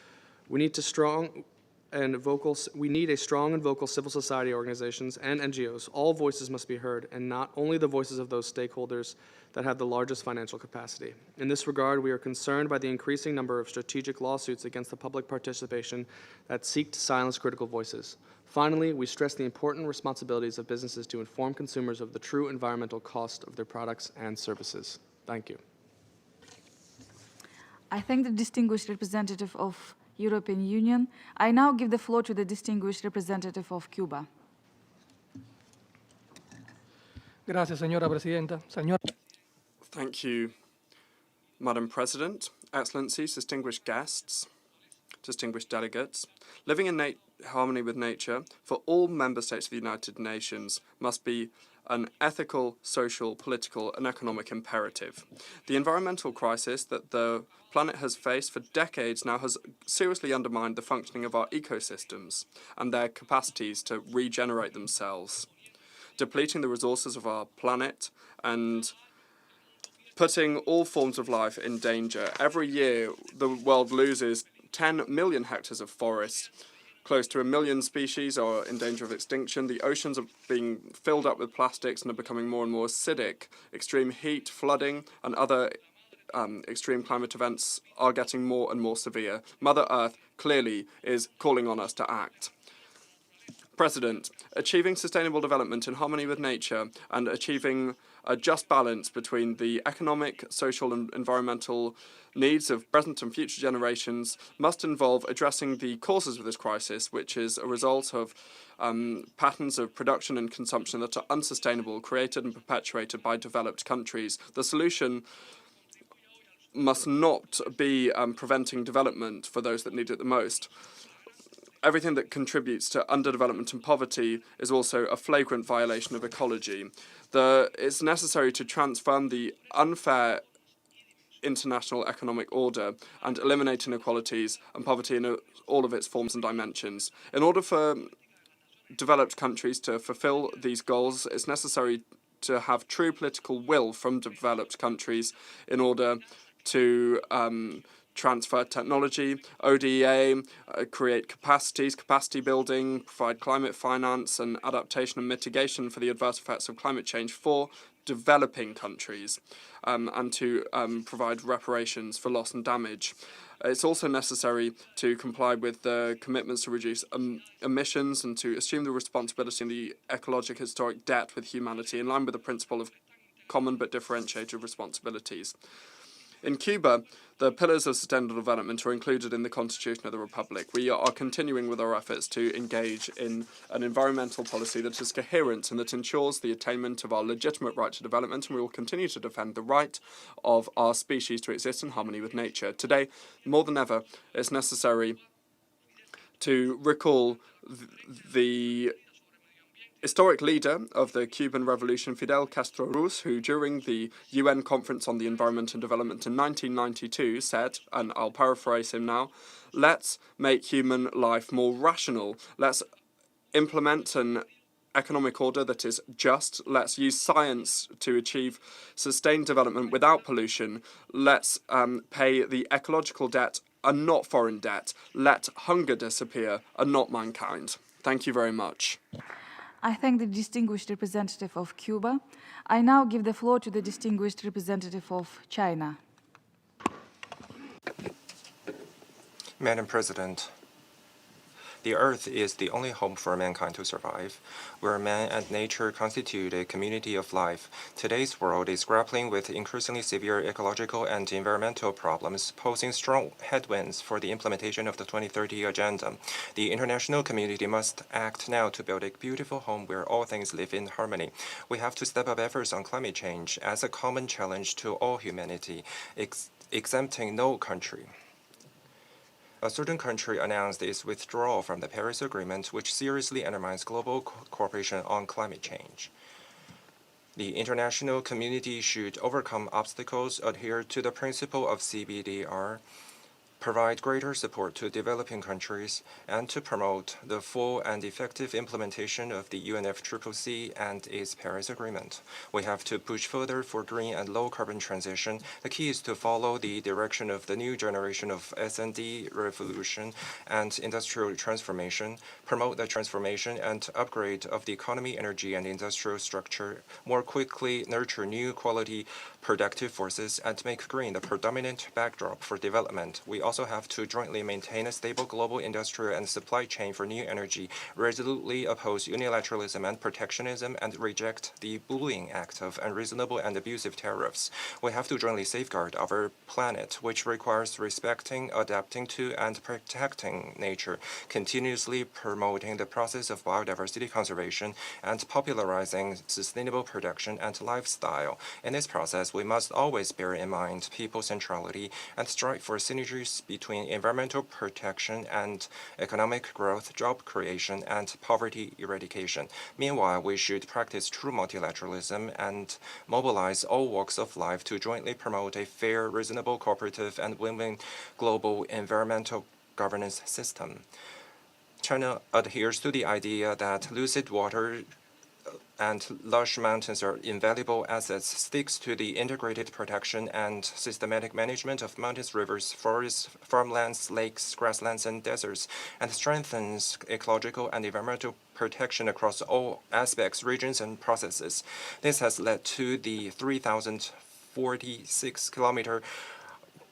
We need a strong and vocal civil society organizations and NGOs. All voices must be heard, and not only the voices of those stakeholders that have the largest financial capacity. In this regard, we are concerned by the increasing number of strategic lawsuits against the public participation that seek to silence critical voices. Finally, we stress the important responsibilities of businesses to inform consumers of the true environmental cost of their products and services. Thank you. I thank the distinguished representative of European Union. I now give the floor to the distinguished representative of Cuba. Gracias, señora presidenta. Thank you, Madam President, Excellencies, distinguished guests, distinguished delegates. Living in harmony with nature for all member states of the United Nations must be an ethical, social, political, and economic imperative. The environmental crisis that the planet has faced for decades now has seriously undermined the functioning of our ecosystems and their capacities to regenerate themselves, depleting the resources of our planet and putting all forms of life in danger. Every year, the world loses 10 million hectares of forest. Close to 1 million species are in danger of extinction. The oceans are being filled up with plastics and are becoming more and more acidic. Extreme heat, flooding, and other extreme climate events are getting more and more severe. Mother Earth clearly is calling on us to act. President, achieving sustainable development in harmony with nature and achieving a just balance between the economic, social and environmental needs of present and future generations must involve addressing the causes of this crisis, which is a result of patterns of production and consumption that are unsustainable, created and perpetuated by developed countries. The solution must not be preventing development for those that need it the most. Everything that contributes to underdevelopment and poverty is also a flagrant violation of ecology. It's necessary to transform the unfair international economic order and eliminate inequalities and poverty in all of its forms and dimensions. In order for developed countries to fulfill these goals, it's necessary to have true political will from developed countries in order to transfer technology, ODA, create capacity building, provide climate finance and adaptation and mitigation for the adverse effects of climate change for developing countries, and to provide reparations for loss and damage. It's also necessary to comply with the commitments to reduce emissions and to assume the responsibility in the ecological historic debt with humanity in line with the principle of common but differentiated responsibilities. In Cuba, the pillars of sustainable development are included in the Constitution of the Republic. We are continuing with our efforts to engage in an environmental policy that is coherent and that ensures the attainment of our legitimate right to development, and we will continue to defend the right of our species to exist in harmony with nature. Today, more than ever, it's necessary to recall the historic leader of the Cuban Revolution, Fidel Castro Ruz, who during the UN Conference on the Environment and Development in 1992 said, and I'll paraphrase him now, "Let's make human life more rational. Let's implement an economic order that is just. Let's use science to achieve sustained development without pollution. Let's pay the ecological debt and not foreign debt. Let hunger disappear and not mankind." Thank you very much. I thank the distinguished representative of Cuba. I now give the floor to the distinguished representative of China. Madam President, The Earth is the only home for mankind to survive, where man and nature constitute a community of life. Today's world is grappling with increasingly severe ecological and environmental problems, posing strong headwinds for the implementation of the 2030 Agenda. The international community must act now to build a beautiful home where all things live in harmony. We have to step up efforts on climate change as a common challenge to all humanity, exempting no country. A certain country announced its withdrawal from the Paris Agreement, which seriously undermines global cooperation on climate change. The international community should overcome obstacles, adhere to the principle of CBDR, provide greater support to developing countries, and to promote the full and effective implementation of the UNFCCC and its Paris Agreement. We have to push further for green and low-carbon transition. The key is to follow the direction of the new generation of S&D revolution and industrial transformation, promote the transformation and upgrade of the economy, energy, and industrial structure, more quickly nurture new quality productive forces, and make green the predominant backdrop for development. We also have to jointly maintain a stable global industrial and supply chain for new energy, resolutely oppose unilateralism and protectionism, and reject the bullying act of unreasonable and abusive tariffs. We have to jointly safeguard our planet, which requires respecting, adapting to, and protecting nature, continuously promoting the process of biodiversity conservation, and popularizing sustainable production and lifestyle. In this process, we must always bear in mind people centrality and strive for synergies between environmental protection and economic growth, job creation, and poverty eradication. Meanwhile, we should practice true multilateralism and mobilize all walks of life to jointly promote a fair, reasonable, cooperative, and win-win global environmental governance system. China adheres to the idea that lucid water and lush mountains are invaluable assets, sticks to the integrated protection and systematic management of mountains, rivers, forests, farmlands, lakes, grasslands, and deserts, and strengthens ecological and environmental protection across all aspects, regions, and processes. This has led to the 3,046-kilometer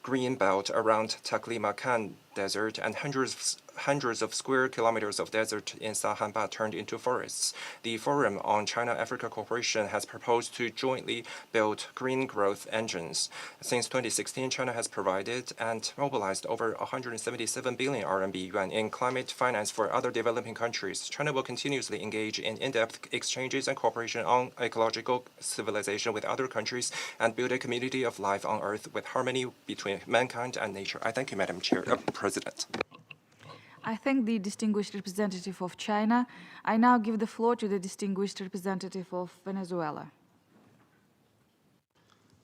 green belt around Taklamakan Desert and hundreds of square kilometers of desert in Sahanba turned into forests. The Forum on China-Africa Cooperation has proposed to jointly build green growth engines. Since 2016, China has provided and mobilized over 177 billion RMB yuan in climate finance for other developing countries. China will continuously engage in in-depth exchanges and cooperation on ecological civilization with other countries and build a community of life on Earth with harmony between mankind and nature. I thank you, Madam President. I thank the distinguished representative of China. I now give the floor to the distinguished representative of Venezuela.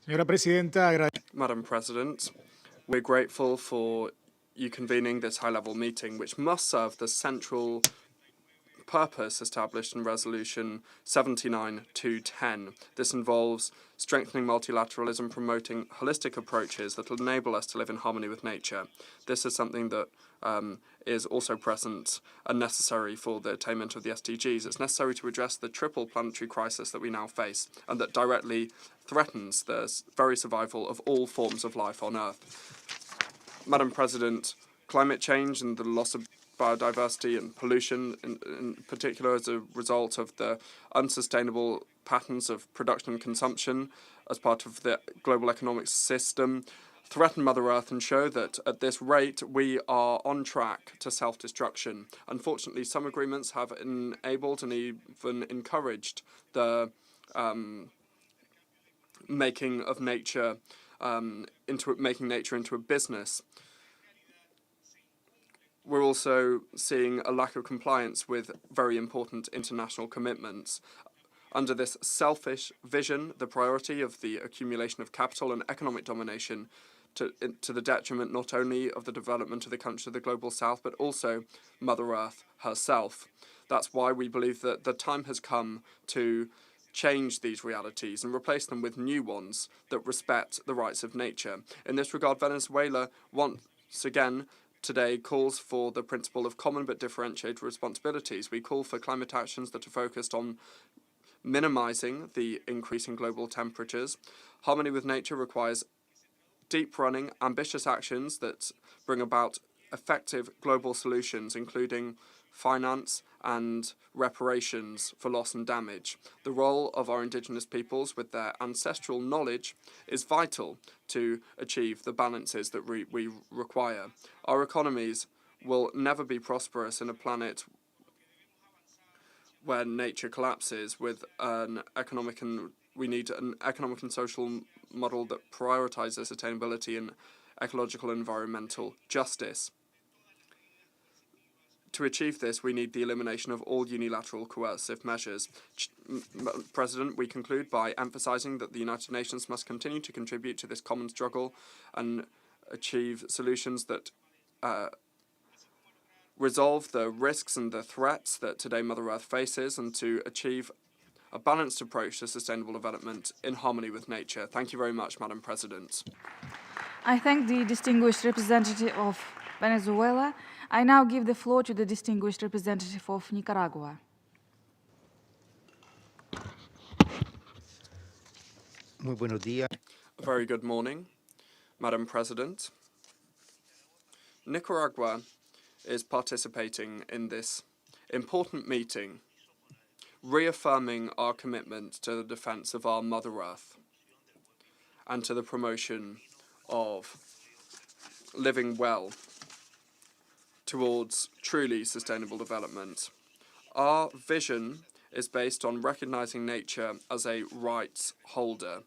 Madam President, we're grateful for you convening this high-level meeting, which must serve the central purpose established in Resolution 79-210. This involves strengthening multilateralism, promoting holistic approaches that will enable us to live in harmony with nature. This is something that is also present and necessary for the attainment of the SDGs. It's necessary to address the triple planetary crisis that we now face and that directly threatens the very survival of all forms of life on Earth. Madam President, climate change and the loss of biodiversity and pollution in particular as a result of the unsustainable patterns of production and consumption as part of the global economic system threaten Mother Earth and show that at this rate we are on track to self-destruction. Unfortunately, some agreements have enabled and even encouraged the making nature into a business. We're also seeing a lack of compliance with very important international commitments. Under this selfish vision, the priority of the accumulation of capital and economic domination to the detriment not only of the development of the countries of the global south, but also Mother Earth herself. That's why we believe that the time has come to change these realities and replace them with new ones that respect the rights of nature. In this regard, Venezuela once again today calls for the principle of common but differentiated responsibilities. We call for climate actions that are focused on minimizing the increase in global temperatures. Harmony with nature requires deep-running, ambitious actions that bring about effective global solutions, including finance and reparations for loss and damage. The role of our Indigenous peoples with their ancestral knowledge is vital to achieve the balances that we require. Our economies will never be prosperous in a planet where nature collapses with we need an economic and social model that prioritizes sustainability and ecological and environmental justice. To achieve this, we need the elimination of all unilateral coercive measures. President, we conclude by emphasizing that the United Nations must continue to contribute to this common struggle and achieve solutions that resolve the risks and the threats that today Mother Earth faces, and to achieve a balanced approach to sustainable development in harmony with nature. Thank you very much, Madam President. I thank the distinguished representative of Venezuela. I now give the floor to the distinguished representative of Nicaragua. Muy buenos días. A very good morning, Madam President. Nicaragua is participating in this important meeting, reaffirming our commitment to the defense of our Mother Earth and to the promotion of living well towards truly sustainable development. Our vision is based on recognizing nature as a rights holder.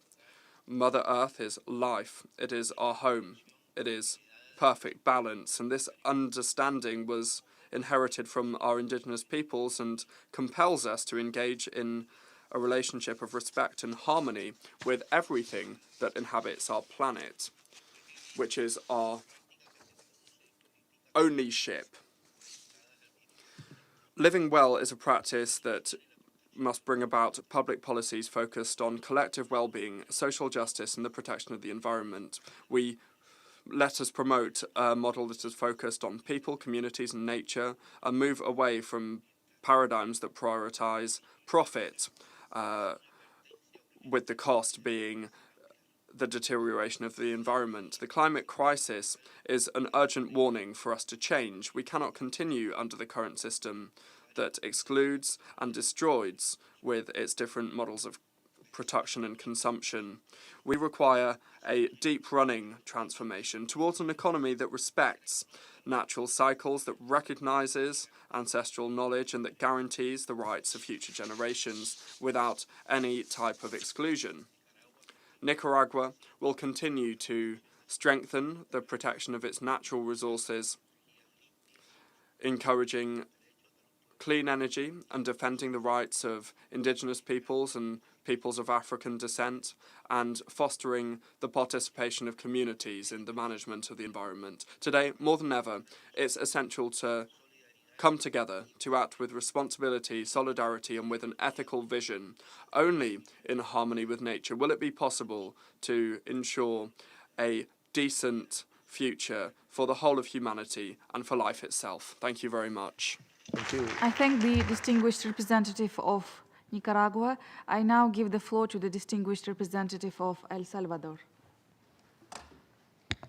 Mother Earth is life, it is our home, it is perfect balance, and this understanding was inherited from our Indigenous peoples and compels us to engage in a relationship of respect and harmony with everything that inhabits our planet, which is our only ship. Living well is a practice that must bring about public policies focused on collective well-being, social justice, and the protection of the environment. Let us promote a model that is focused on people, communities, and nature, and move away from paradigms that prioritize profit, with the cost being the deterioration of the environment. The climate crisis is an urgent warning for us to change. We cannot continue under the current system that excludes and destroys with its different models of production and consumption. We require a deep-running transformation towards an economy that respects natural cycles, that recognizes ancestral knowledge, and that guarantees the rights of future generations without any type of exclusion. Nicaragua will continue to strengthen the protection of its natural resources, encouraging clean energy and defending the rights of Indigenous peoples and peoples of African descent, and fostering the participation of communities in the management of the environment. Today, more than ever, it's essential to come together, to act with responsibility, solidarity, and with an ethical vision. Only in harmony with nature will it be possible to ensure a decent future for the whole of humanity and for life itself. Thank you very much. Thank you. I thank the distinguished representative of Nicaragua. I now give the floor to the distinguished representative of El Salvador.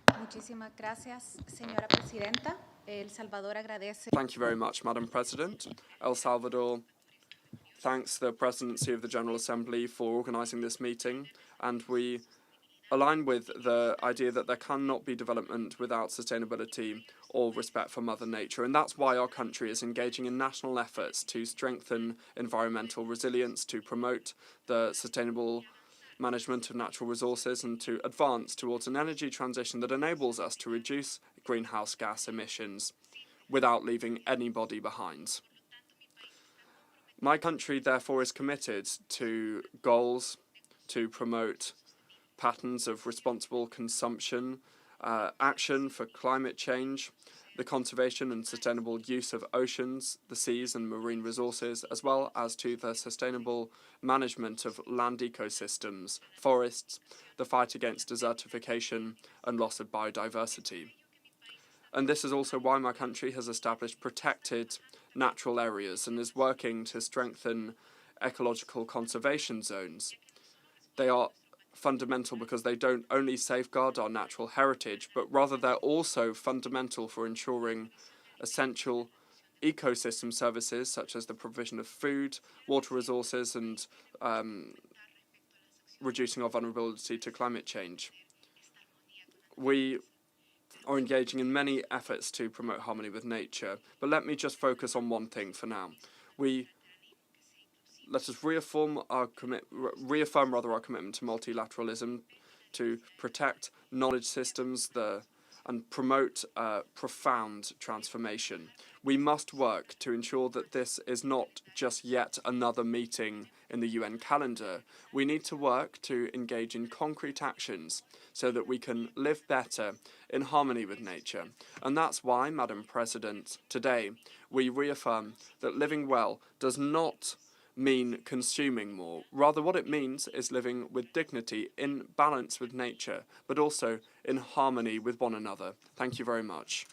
Muchísimas gracias, señora presidenta. El Salvador agradece. Thank you very much, Madam President. El Salvador thanks the Presidency of the General Assembly for organizing this meeting, and we align with the idea that there cannot be development without sustainability or respect for Mother Nature, and that's why our country is engaging in national efforts to strengthen environmental resilience, to promote the sustainable management of natural resources, and to advance towards an energy transition that enables us to reduce greenhouse gas emissions without leaving anybody behind. My country, therefore, is committed to goals to promote patterns of responsible consumption, action for climate change, the conservation and sustainable use of oceans, the seas and marine resources, as well as to the sustainable management of land ecosystems, forests, the fight against desertification and loss of biodiversity. And this is also why my country has established protected natural areas and is working to strengthen ecological conservation zones. They are fundamental because they don't only safeguard our natural heritage, but rather they're also fundamental for ensuring essential ecosystem services such as the provision of food, water resources, and reducing our vulnerability to climate change. We are engaging in many efforts to promote harmony with nature, but let me just focus on one thing for now. Let us reaffirm our commitment to multilateralism, to protect knowledge systems and promote profound transformation. We must work to ensure that this is not just yet another meeting in the UN calendar. We need to work to engage in concrete actions so that we can live better in harmony with nature. And that's why, Madam President, today we reaffirm that living well does not mean consuming more. Rather, what it means is living with dignity, in balance with nature, but also in harmony with one another. Thank you very much.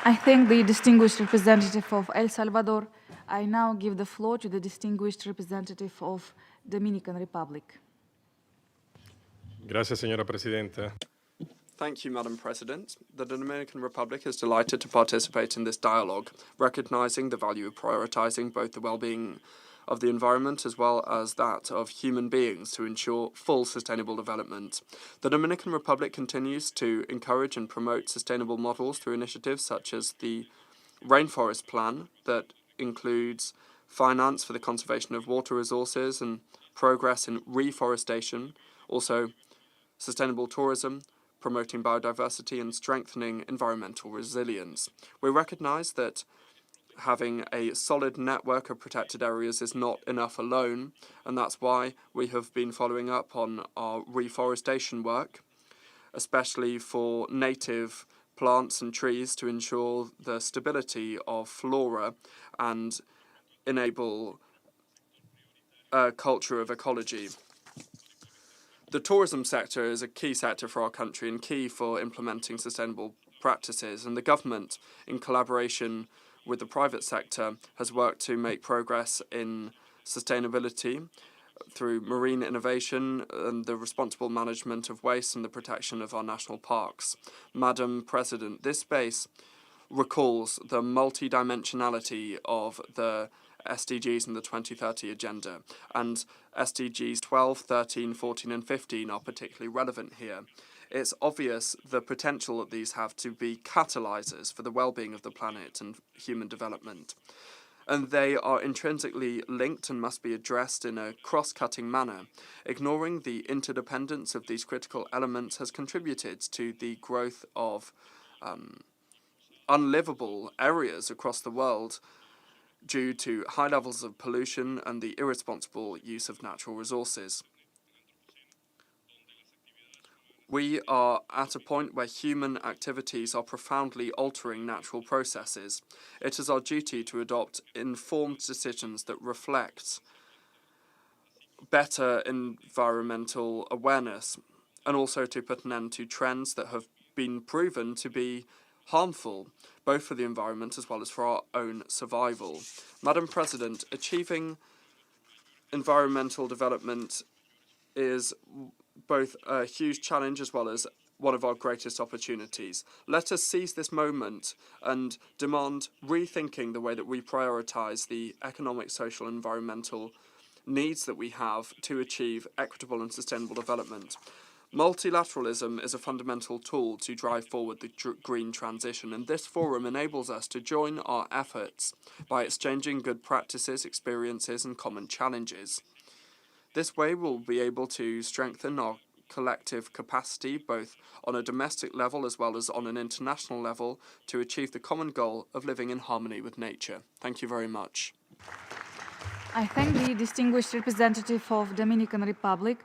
I thank the distinguished representative of El Salvador. I now give the floor to the distinguished representative of Dominican Republic. Gracias, señora presidenta. Thank you, Madam President. The Dominican Republic is delighted to participate in this dialogue, recognizing the value of prioritizing both the well-being of the environment as well as that of human beings to ensure full sustainable development. The Dominican Republic continues to encourage and promote sustainable models through initiatives such as the Rainforest Plan that includes finance for the conservation of water resources and progress in reforestation, also sustainable tourism, promoting biodiversity and strengthening environmental resilience. We recognize that having a solid network of protected areas is not enough alone, and that's why we have been following up on our reforestation work, especially for native plants and trees to ensure the stability of flora and enable a culture of ecology. The tourism sector is a key sector for our country and key for implementing sustainable practices, and the government, in collaboration with the private sector, has worked to make progress in sustainability through marine innovation and the responsible management of waste and the protection of our national parks. Madam President, this space recalls the multidimensionality of the SDGs and the 2030 Agenda, and SDGs 12, 13, 14 and 15 are particularly relevant here. It's obvious the potential that these have to be catalyzers for the well-being of the planet and human development. And they are intrinsically linked and must be addressed in a cross-cutting manner. Ignoring the interdependence of these critical elements has contributed to the growth of unlivable areas across the world due to high levels of pollution and the irresponsible use of natural resources. We are at a point where human activities are profoundly altering natural processes. It is our duty to adopt informed decisions that reflect better environmental awareness, and also to put an end to trends that have been proven to be harmful, both for the environment as well as for our own survival. Madam President, achieving environmental development is both a huge challenge as well as one of our greatest opportunities. Let us seize this moment and demand rethinking the way that we prioritise the economic, social and environmental needs that we have to achieve equitable and sustainable development. Multilateralism is a fundamental tool to drive forward the green transition, and this forum enables us to join our efforts by exchanging good practices, experiences and common challenges. This way we'll be able to strengthen our collective capacity both on a domestic level as well as on an international level to achieve the common goal of living in harmony with nature. Thank you very much. I thank the distinguished representative of Dominican Republic.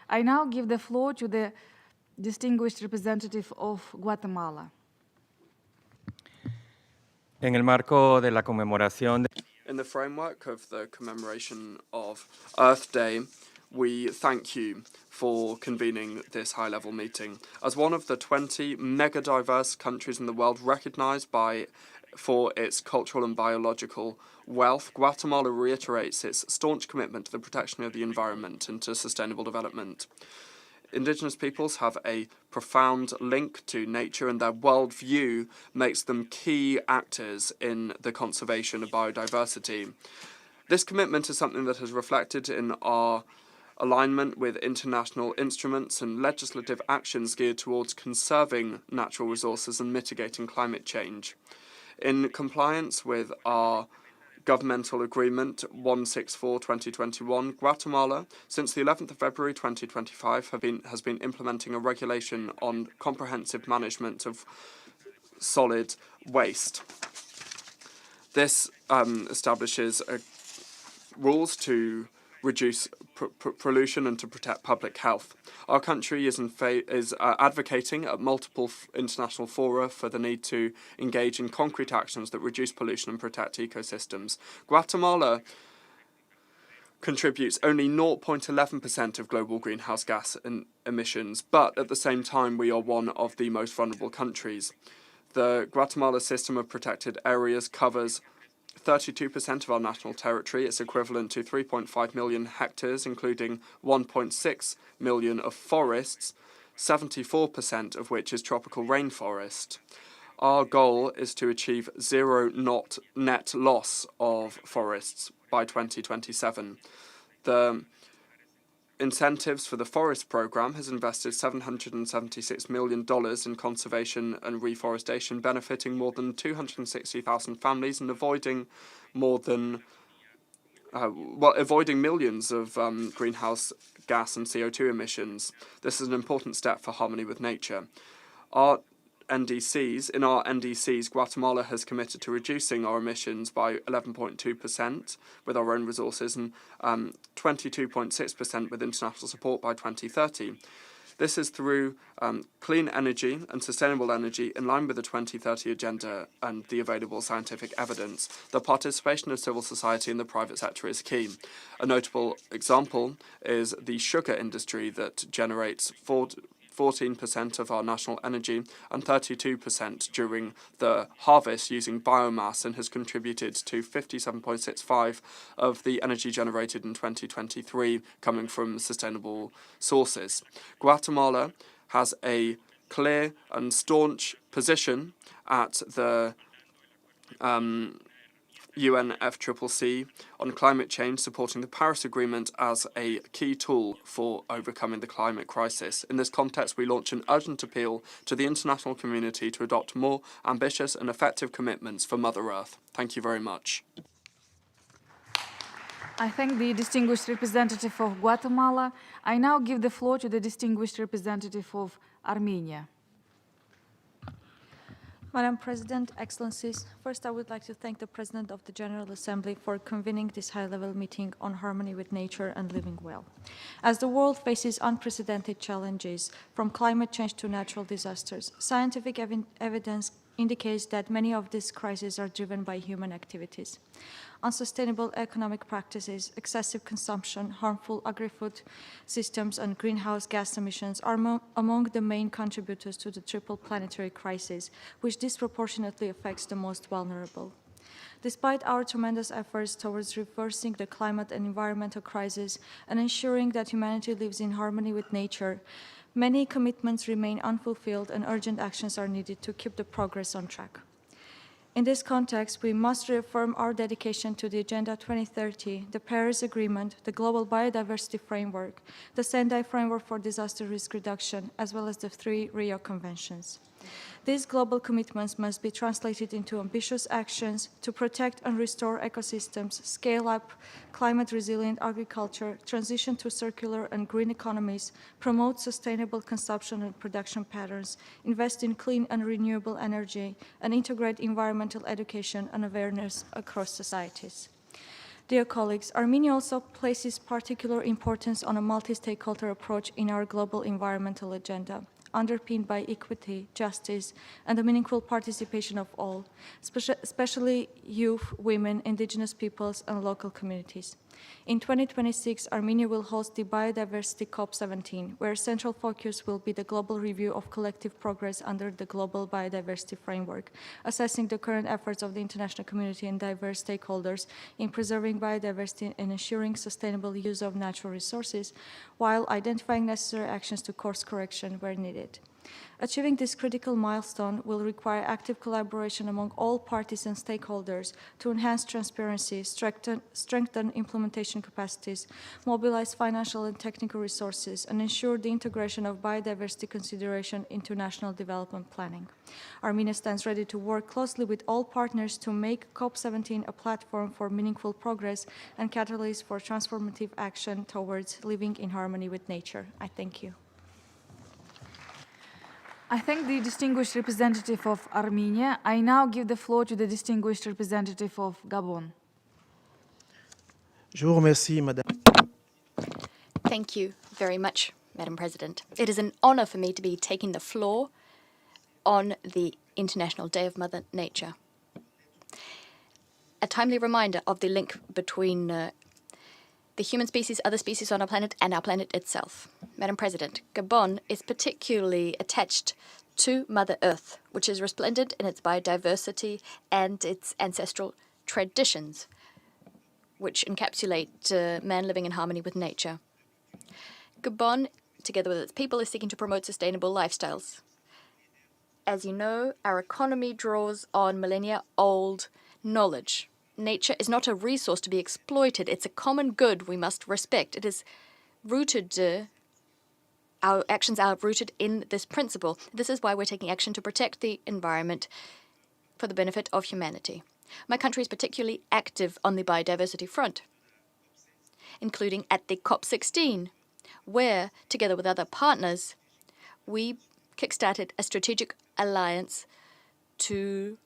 I now give the floor to the distinguished representative of Guatemala. En el marco de la conmemoración In the framework of the commemoration of Earth Day, we thank you for convening this high-level meeting. As one of the 20 mega-diverse countries in the world recognized for its cultural and biological wealth, Guatemala reiterates its staunch commitment to the protection of the environment and to sustainable development. Indigenous peoples have a profound link to nature, and their worldview makes them key actors in the conservation of biodiversity. This commitment is something that has reflected in our alignment with international instruments and legislative actions geared towards conserving natural resources and mitigating climate change. In compliance with our Governmental Agreement 164/2021, Guatemala, since the 11th of February 2025, has been implementing a regulation on comprehensive management of solid waste. This establishes rules to reduce pollution and to protect public health. Our country is advocating at multiple international fora for the need to engage in concrete actions that reduce pollution and protect ecosystems. Guatemala contributes only 0.11% of global greenhouse gas emissions, but at the same time we are one of the most vulnerable countries. The Guatemala system of protected areas covers 32% of our national territory. It's equivalent to 3.5 million hectares, including 1.6 million of forests, 74% of which is tropical rainforest. Our goal is to achieve zero net loss of forests by 2027. The Incentives for the Forest Program has invested $776 million in conservation and reforestation, benefiting more than 260,000 families and avoiding millions of greenhouse gas and CO2 emissions. This is an important step for harmony with nature. In our NDCs, Guatemala has committed to reducing our emissions by 11.2% with our own resources and 22.6% with international support by 2030. This is through clean energy and sustainable energy in line with the 2030 agenda and the available scientific evidence. The participation of civil society and the private sector is key. A notable example is the sugar industry that generates 14% of our national energy and 32% during the harvest using biomass, and has contributed to 57.65% of the energy generated in 2023 coming from sustainable sources. Guatemala has a clear and staunch position at the UNFCCC on climate change, supporting the Paris Agreement as a key tool for overcoming the climate crisis. In this context, we launch an urgent appeal to the international community to adopt more ambitious and effective commitments for Mother Earth. Thank you very much. I thank the distinguished representative of Guatemala. I now give the floor to the distinguished representative of Armenia. Madam President, Excellencies, first I would like to thank the President of the General Assembly for convening this high-level meeting on harmony with nature and living well. As the world faces unprecedented challenges, from climate change to natural disasters, scientific evidence indicates that many of these crises are driven by human activities. Unsustainable economic practices, excessive consumption, harmful agri-food systems, and greenhouse gas emissions are among the main contributors to the triple planetary crisis, which disproportionately affects the most vulnerable. Despite our tremendous efforts towards reversing the climate and environmental crisis and ensuring that humanity lives in harmony with nature, many commitments remain unfulfilled and urgent actions are needed to keep the progress on track. In this context, we must reaffirm our dedication to the Agenda 2030, the Paris Agreement, the Global Biodiversity Framework, the Sendai Framework for Disaster Risk Reduction, as well as the 3 Rio Conventions. These global commitments must be translated into ambitious actions to protect and restore ecosystems, scale up climate-resilient agriculture, transition to circular and green economies, promote sustainable consumption and production patterns, invest in clean and renewable energy, and integrate environmental education and awareness across societies. Dear colleagues, Armenia also places particular importance on a multi-stakeholder approach in our global environmental agenda, underpinned by equity, justice, and the meaningful participation of all, especially youth, women, indigenous peoples, and local communities. In 2026, Armenia will host the Biodiversity COP17, where central focus will be the global review of collective progress under the Global Biodiversity Framework, assessing the current efforts of the international community and diverse stakeholders in preserving biodiversity and ensuring sustainable use of natural resources, while identifying necessary actions to course correction where needed. Achieving this critical milestone will require active collaboration among all parties and stakeholders to enhance transparency, strengthen implementation capacities, mobilize financial and technical resources, and ensure the integration of biodiversity consideration into national development planning. Armenia stands ready to work closely with all partners to make COP17 a platform for meaningful progress and catalyst for transformative action towards living in harmony with nature. I thank you. I thank the distinguished representative of Armenia. I now give the floor to the distinguished representative of Gabon. Je vous remercie, Madame. Thank you very much, Madam President. It is an honor for me to be taking the floor on the International Day of Mother Nature. A timely reminder of the link between the human species, other species on our planet, and our planet itself. Madam President, Gabon is particularly attached to Mother Earth, which is resplendent in its biodiversity and its ancestral traditions, which encapsulate man living in harmony with nature. Gabon, together with its people, is seeking to promote sustainable lifestyles. As you know, our economy draws on millennia-old knowledge. Nature is not a resource to be exploited. It's a common good we must respect. It is rooted, our actions are rooted in this principle. This is why we're taking action to protect the environment for the benefit of humanity. My country is particularly active on the biodiversity front, including at the COP16, where, together with other partners, we kickstarted a strategic alliance to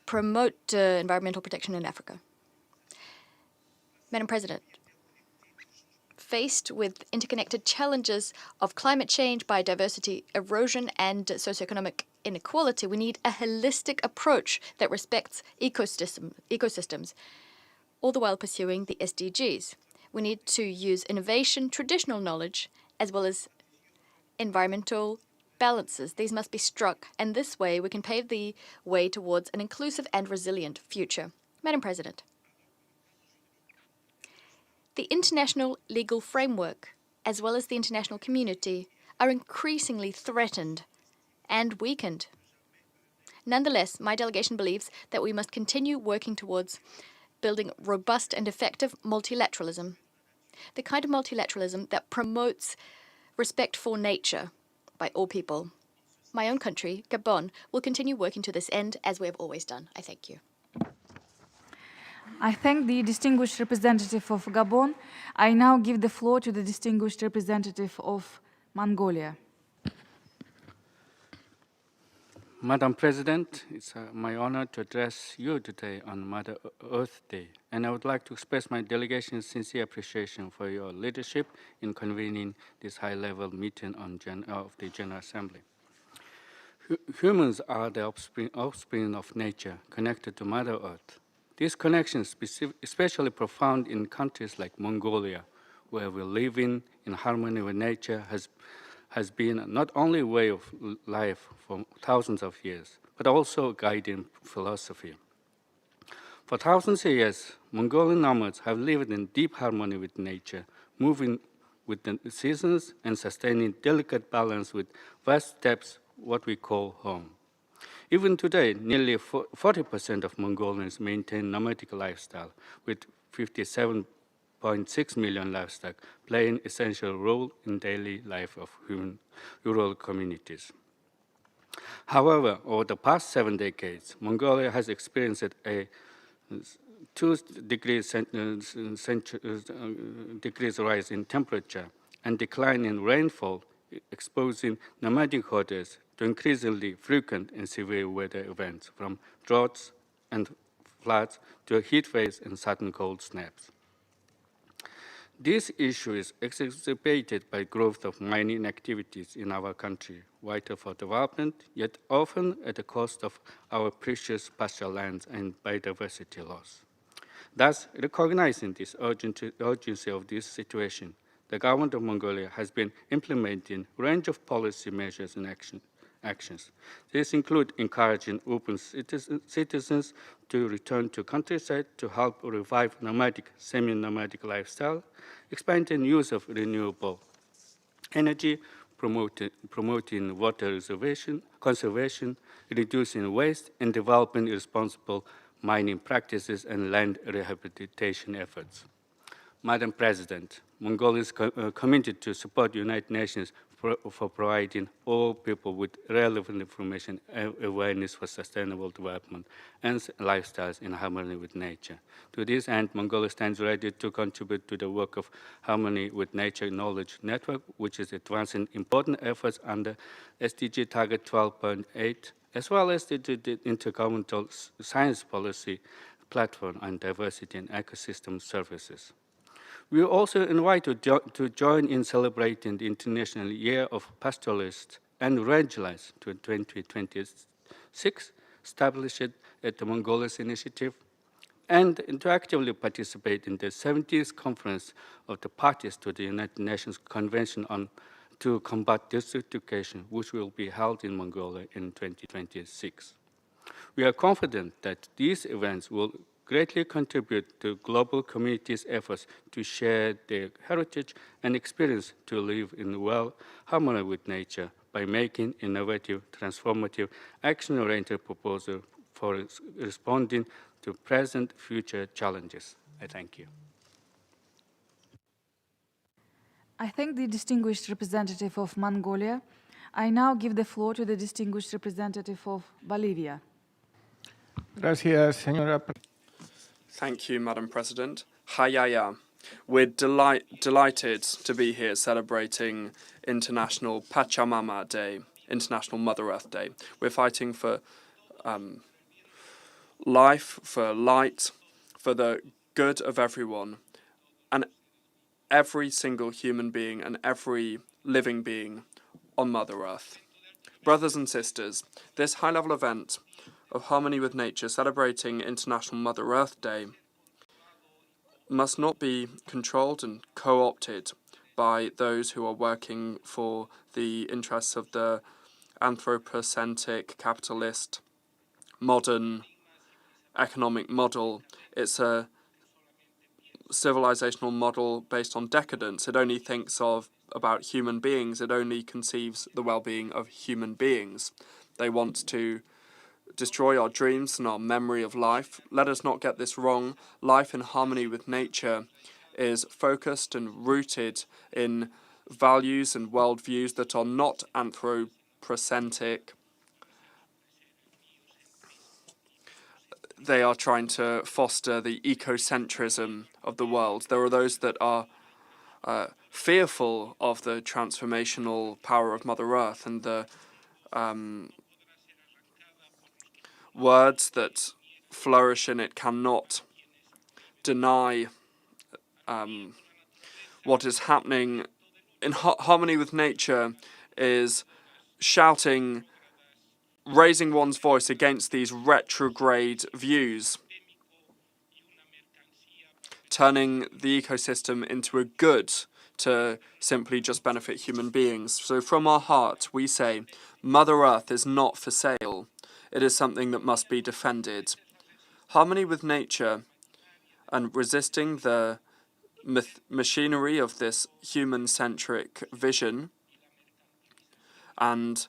promote environmental protection in Africa. Madam President, faced with interconnected challenges of climate change, biodiversity erosion, and socioeconomic inequality, we need a holistic approach that respects ecosystems, all the while pursuing the SDGs. We need to use innovation, traditional knowledge, as well as environmental balances. These must be struck, and this way we can pave the way towards an inclusive and resilient future. Madam President, the international legal framework, as well as the international community, are increasingly threatened and weakened. Nonetheless, my delegation believes that we must continue working towards building robust and effective multilateralism, the kind of multilateralism that promotes respect for nature by all people. My own country, Gabon, will continue working to this end as we have always done. I thank you. I thank the distinguished representative of Gabon. I now give the floor to the distinguished representative of Mongolia. Madam President, it's my honor to address you today on Mother Earth Day, and I would like to express my delegation's sincere appreciation for your leadership in convening this high-level meeting of the General Assembly. Humans are the offspring of nature, connected to Mother Earth. This connection is especially profound in countries like Mongolia, where we live in harmony with nature has been not only a way of life for thousands of years, but also a guiding philosophy. For thousands of years, Mongolian nomads have lived in deep harmony with nature, moving with the seasons and sustaining delicate balance with vast steppes, what we call home. Even today, nearly 40% of Mongolians maintain nomadic lifestyle, with 57.6 million livestock play an essential role in daily life of rural communities. However, over the past 7 decades, Mongolia has experienced a 2 degrees rise in temperature and decline in rainfall, exposing nomadic herders to increasingly frequent and severe weather events, from droughts and floods to heat waves and sudden cold snaps. This issue is exacerbated by growth of mining activities in our country, vital for development, yet often at the cost of our precious pasture lands and biodiversity loss. Thus, recognizing this urgency of this situation, the government of Mongolia has been implementing a range of policy measures and actions. These include encouraging open citizens to return to countryside to help revive nomadic, semi-nomadic lifestyle, expanding use of renewable energy, promoting water conservation, reducing waste, and developing responsible mining practices and land rehabilitation efforts. Madam President, Mongolia is committed to support the United Nations for providing all people with relevant information and awareness for sustainable development and lifestyles in harmony with nature. To this end, Mongolia stands ready to contribute to the work of Harmony with Nature Knowledge Network, which is advancing important efforts under SDG Target 12.8, as well as the Intergovernmental Science Policy Platform on Diversity and Ecosystem Services. We are also invited to join in celebrating the International Year of Pastoralists and Rangerlists 2026, established at the Mongolia's initiative, and to actively participate in the 70th Conference of the Parties to the United Nations Convention to Combat Desertification, which will be held in Mongolia in 2026. We are confident that these events will greatly contribute to global communities' efforts to share their heritage and experience to live in harmony with nature by making innovative, transformative, action-oriented proposals for responding to present future challenges. I thank you. I thank the distinguished representative of Mongolia. I now give the floor to the distinguished representative of Bolivia. Gracias, señora. Thank you, Madam President. Hayaya. We're delighted to be here celebrating International Pachamama Day, International Mother Earth Day. We're fighting for life, for light, for the good of everyone, and every single human being and every living being on Mother Earth. Brothers and sisters, this high-level event of Harmony with Nature celebrating International Mother Earth Day must not be controlled and co-opted by those who are working for the interests of the anthropocentric, capitalist, modern economic model. It's a civilizational model based on decadence. It only thinks about human beings. It only conceives the well-being of human beings. They want to destroy our dreams and our memory of life. Let us not get this wrong. Life in harmony with nature is focused and rooted in values and worldviews that are not anthropocentric. They are trying to foster the ecocentrism of the world. There are those that are fearful of the transformational power of Mother Earth and the words that flourish in it cannot deny what is happening. In harmony with nature is shouting, raising one's voice against these retrograde views, turning the ecosystem into a good to simply just benefit human beings. So from our heart, we say, Mother Earth is not for sale. It is something that must be defended. Harmony with nature and resisting the machinery of this human-centric vision and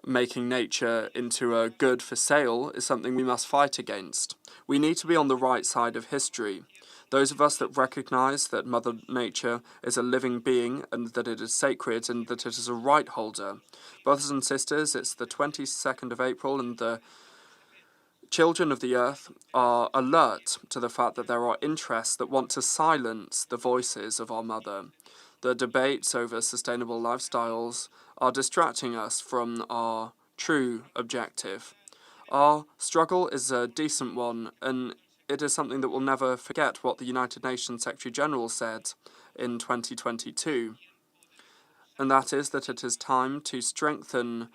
making nature into a good for sale is something we must fight against. We need to be on the right side of history. Those of us that recognize that Mother Nature is a living being and that it is sacred and that it is a right holder. Brothers and sisters, it's the 22nd of April and the children of the earth are alert to the fact that there are interests that want to silence the voices of our mother. The debates over sustainable lifestyles are distracting us from our true objective. Our struggle is a decent one, and it is something that we'll never forget what the United Nations Secretary General said in 2022. And that is that it is time to strengthen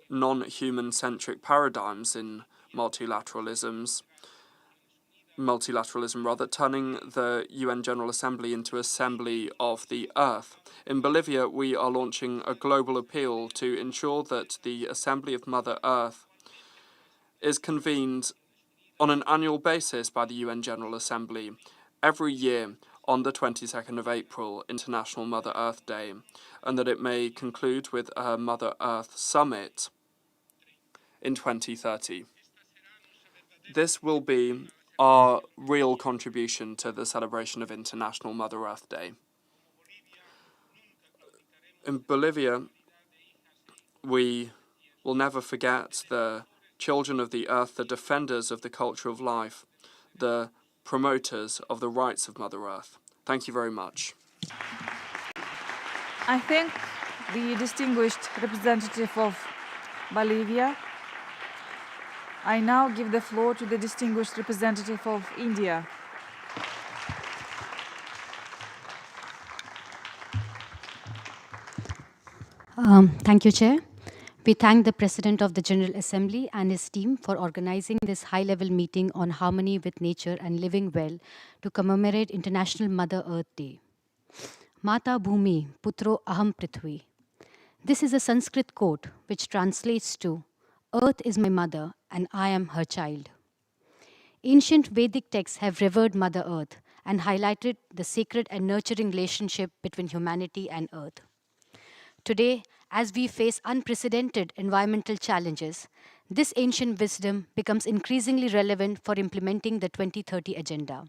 non-human-centric paradigms in multilateralisms multilateralism, turning the UN General Assembly into Assembly of the Earth. In Bolivia, we are launching a global appeal to ensure that the Assembly of Mother Earth is convened on an annual basis by the UN General Assembly every year on the 22nd of April, International Mother Earth Day, and that it may conclude with a Mother Earth Summit in 2030. This will be our real contribution to the celebration of International Mother Earth Day. In Bolivia, we will never forget the children of the earth, the defenders of the culture of life, the promoters of the rights of Mother Earth. Thank you very much. I thank the distinguished representative of Bolivia. I now give the floor to the distinguished representative of India. Thank you, Chair. We thank the President of the General Assembly and his team for organizing this high-level meeting on harmony with nature and living well to commemorate International Mother Earth Day. Mata Bhumi Putro Aham Prithvi. This is a Sanskrit quote which translates to, Earth is my mother and I am her child. Ancient Vedic texts have revered Mother Earth and highlighted the sacred and nurturing relationship between humanity and Earth. Today, as we face unprecedented environmental challenges, this ancient wisdom becomes increasingly relevant for implementing the 2030 Agenda.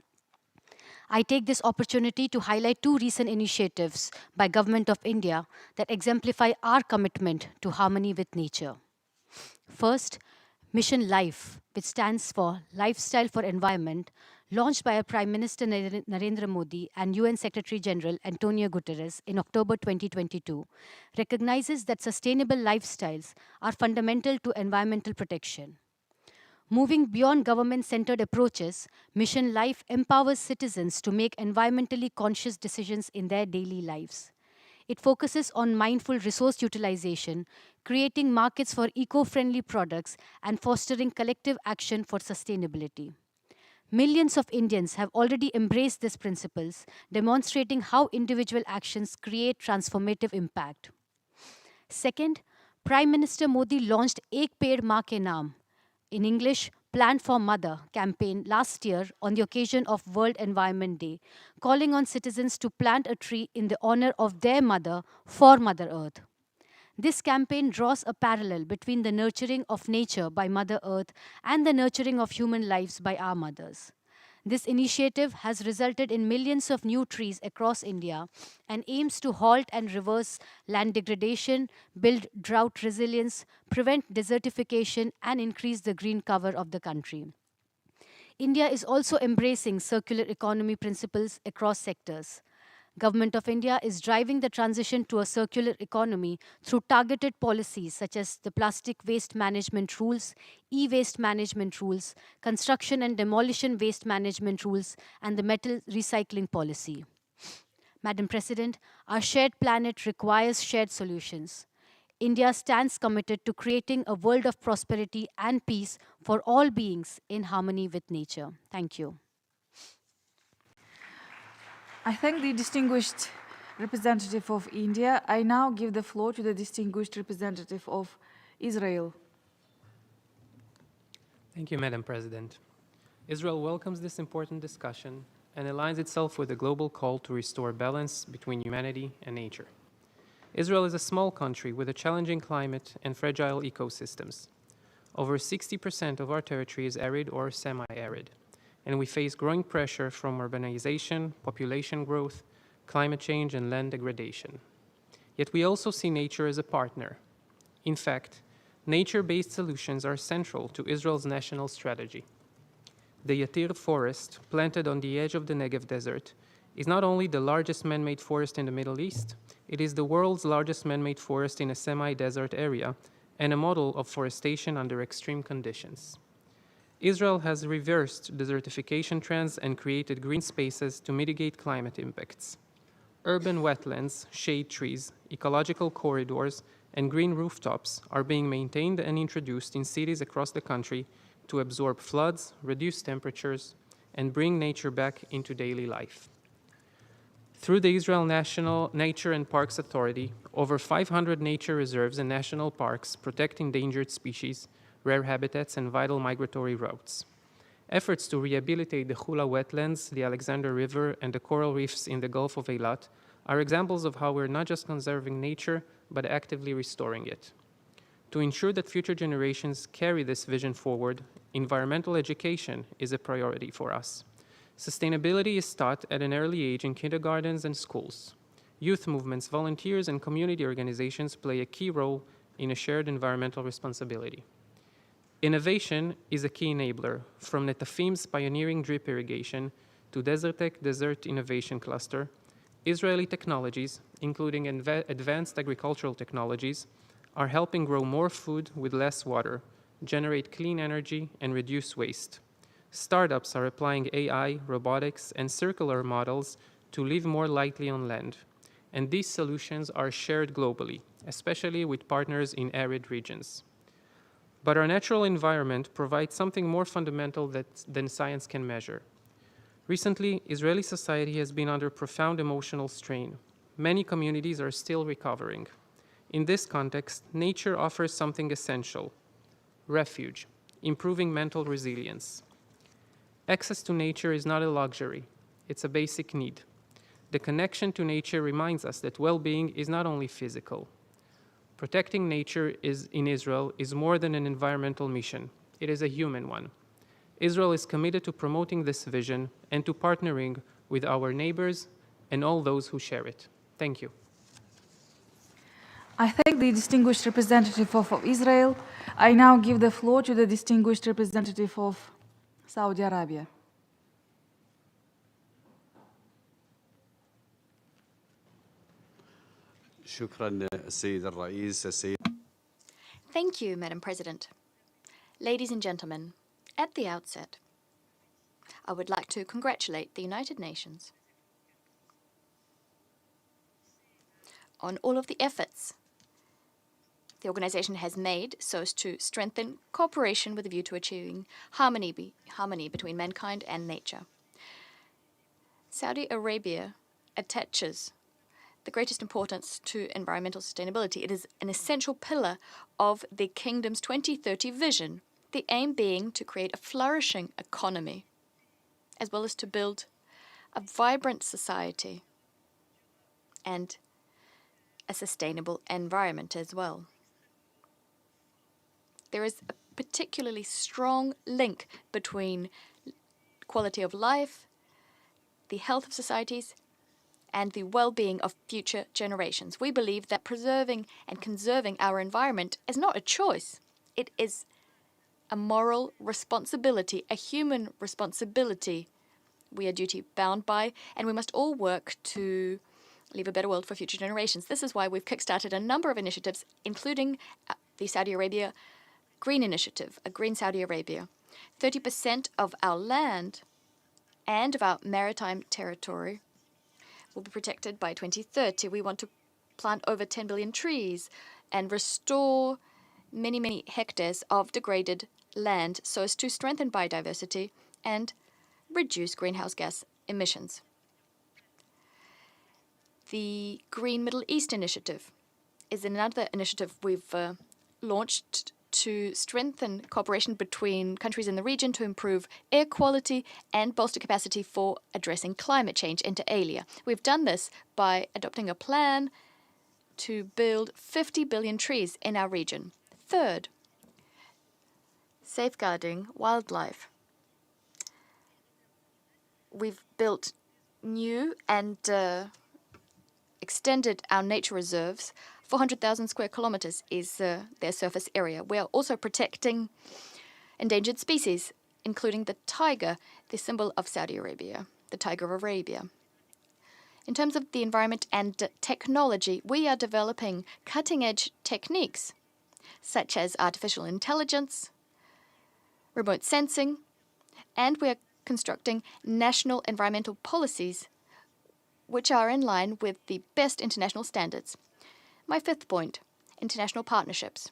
I take this opportunity to highlight two recent initiatives by Government of India that exemplify our commitment to harmony with nature. First, Mission Life, which stands for Lifestyle for Environment, launched by our Prime Minister Narendra Modi and UN Secretary General Antonio Guterres in October 2022, recognizes that sustainable lifestyles are fundamental to environmental protection. Moving beyond government-centered approaches, Mission Life empowers citizens to make environmentally conscious decisions in their daily lives. It focuses on mindful resource utilization, creating markets for eco-friendly products, and fostering collective action for sustainability. Millions of Indians have already embraced these principles, demonstrating how individual actions create transformative impact. Second, Prime Minister Modi launched Ek Ped Maa Ke Naam, in English, Plant for Mother campaign last year on the occasion of World Environment Day, calling on citizens to plant a tree in the honor of their mother for Mother Earth. This campaign draws a parallel between the nurturing of nature by Mother Earth and the nurturing of human lives by our mothers. This initiative has resulted in millions of new trees across India and aims to halt and reverse land degradation, build drought resilience, prevent desertification, and increase the green cover of the country. India is also embracing circular economy principles across sectors. Government of India is driving the transition to a circular economy through targeted policies such as the plastic waste management rules, e-waste management rules, construction and demolition waste management rules, and the metal recycling policy. Madam President, our shared planet requires shared solutions. India stands committed to creating a world of prosperity and peace for all beings in harmony with nature. Thank you. I thank the distinguished representative of India. I now give the floor to the distinguished representative of Israel. Thank you, Madam President. Israel welcomes this important discussion and aligns itself with the global call to restore balance between humanity and nature. Israel is a small country with a challenging climate and fragile ecosystems. Over 60% of our territory is arid or semi-arid, and we face growing pressure from urbanization, population growth, climate change, and land degradation. Yet we also see nature as a partner. In fact, nature-based solutions are central to Israel's national strategy. The Yatir forest, planted on the edge of the Negev desert, is not only the largest man-made forest in the Middle East, it is the world's largest man-made forest in a semi-desert area and a model of forestation under extreme conditions. Israel has reversed desertification trends and created green spaces to mitigate climate impacts. Urban wetlands, shade trees, ecological corridors, and green rooftops are being maintained and introduced in cities across the country to absorb floods, reduce temperatures, and bring nature back into daily life. Through the Israel National Nature and Parks Authority, over 500 nature reserves and national parks protect endangered species, rare habitats, and vital migratory routes. Efforts to rehabilitate the Hula wetlands, the Alexander River, and the coral reefs in the Gulf of Eilat are examples of how we're not just conserving nature, but actively restoring it. To ensure that future generations carry this vision forward, environmental education is a priority for us. Sustainability is taught at an early age in kindergartens and schools. Youth movements, volunteers, and community organizations play a key role in a shared environmental responsibility. Innovation is a key enabler, from Netafim's pioneering drip irrigation to Desertec Desert Innovation Cluster. Israeli technologies, including advanced agricultural technologies, are helping grow more food with less water, generate clean energy, and reduce waste. Startups are applying AI, robotics, and circular models to live more lightly on land. And these solutions are shared globally, especially with partners in arid regions. But our natural environment provides something more fundamental than science can measure. Recently, Israeli society has been under profound emotional strain. Many communities are still recovering. In this context, nature offers something essential: refuge, improving mental resilience. Access to nature is not a luxury, it's a basic need. The connection to nature reminds us that well-being is not only physical. Protecting nature in Israel is more than an environmental mission, it is a human one. Israel is committed to promoting this vision and to partnering with our neighbors and all those who share it. Thank you. I thank the distinguished representative of Israel. I now give the floor to the distinguished representative of Saudi Arabia. Thank you, Madam President. Ladies and gentlemen, at the outset, I would like to congratulate the United Nations on all of the efforts the organization has made so as to strengthen cooperation with a view to achieving harmony between mankind and nature. Saudi Arabia attaches the greatest importance to environmental sustainability. It is an essential pillar of the kingdom's 2030 vision, the aim being to create a flourishing economy, as well as to build a vibrant society and a sustainable environment as well. There is a particularly strong link between quality of life, the health of societies, and the well-being of future generations. We believe that preserving and conserving our environment is not a choice. It is a moral responsibility, a human responsibility we are duty-bound by, and we must all work to leave a better world for future generations. This is why we've kickstarted a number of initiatives, including the Saudi Arabia Green Initiative, a Green Saudi Arabia. 30% of our land and of our maritime territory will be protected by 2030. We want to plant over 10 billion trees and restore many, many hectares of degraded land so as to strengthen biodiversity and reduce greenhouse gas emissions. The Green Middle East Initiative is another initiative we've launched to strengthen cooperation between countries in the region to improve air quality and bolster capacity for addressing climate change, inter alia. We've done this by adopting a plan to build 50 billion trees in our region. Third, safeguarding wildlife. We've built new and extended our nature reserves. 400,000 square kilometers is their surface area. We are also protecting endangered species, including the tiger, the symbol of Saudi Arabia, the tiger of Arabia. In terms of the environment and technology, we are developing cutting-edge techniques, such as artificial intelligence, remote sensing, and we are constructing national environmental policies which are in line with the best international standards. My fifth point, international partnerships.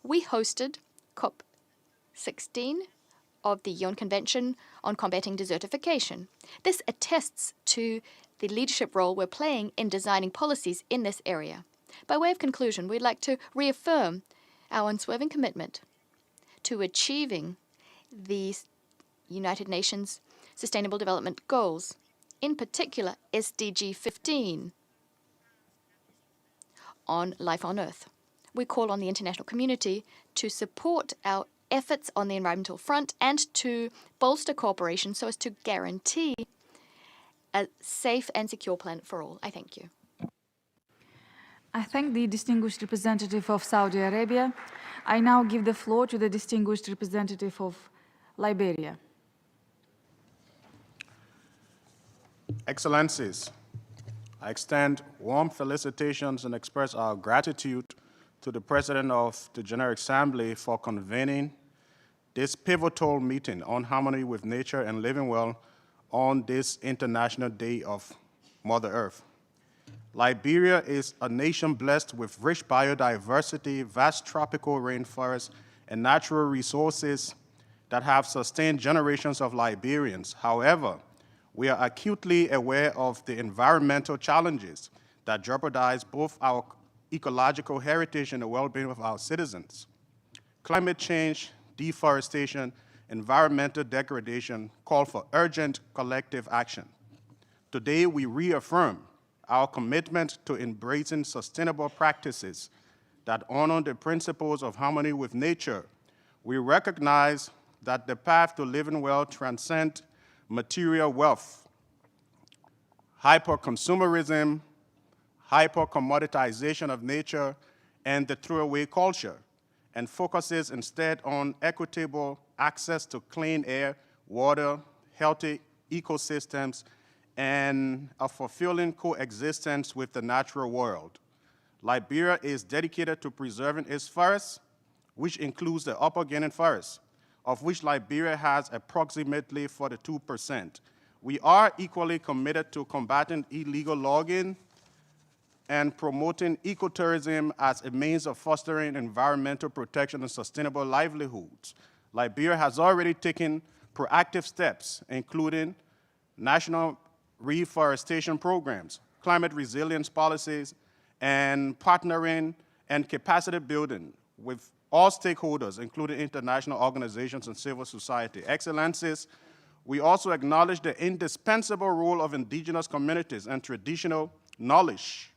We hosted COP16 of the UN Convention on Combating Desertification. This attests to the leadership role we're playing in designing policies in this area. By way of conclusion, we'd like to reaffirm our unswerving commitment to achieving the United Nations Sustainable Development Goals, in particular SDG 15 on life on Earth. We call on the international community to support our efforts on the environmental front and to bolster cooperation so as to guarantee a safe and secure planet for all. I thank you. I thank the distinguished representative of Saudi Arabia. I now give the floor to the distinguished representative of Liberia. Excellencies, I extend warm felicitations and express our gratitude to the President of the General Assembly for convening this pivotal meeting on harmony with nature and living well on this International Day of Mother Earth. Liberia is a nation blessed with rich biodiversity, vast tropical rainforests, and natural resources that have sustained generations of Liberians. However, we are acutely aware of the environmental challenges that jeopardize both our ecological heritage and the well-being of our citizens. Climate change, deforestation, environmental degradation call for urgent collective action. Today, we reaffirm our commitment to embracing sustainable practices that honor the principles of harmony with nature. We recognize that the path to living well transcends material wealth, hyper-consumerism, hyper-commoditization of nature, and the throwaway culture, and focuses instead on equitable access to clean air, water, healthy ecosystems, and a fulfilling coexistence with the natural world. Liberia is dedicated to preserving its forests, which includes the Upper Guinea Forest, of which Liberia has approximately 42%. We are equally committed to combating illegal logging and promoting ecotourism as a means of fostering environmental protection and sustainable livelihoods. Liberia has already taken proactive steps, including national reforestation programs, climate resilience policies, and partnering and capacity building with all stakeholders, including international organizations and civil society. Excellencies, we also acknowledge the indispensable role of indigenous communities and traditional knowledge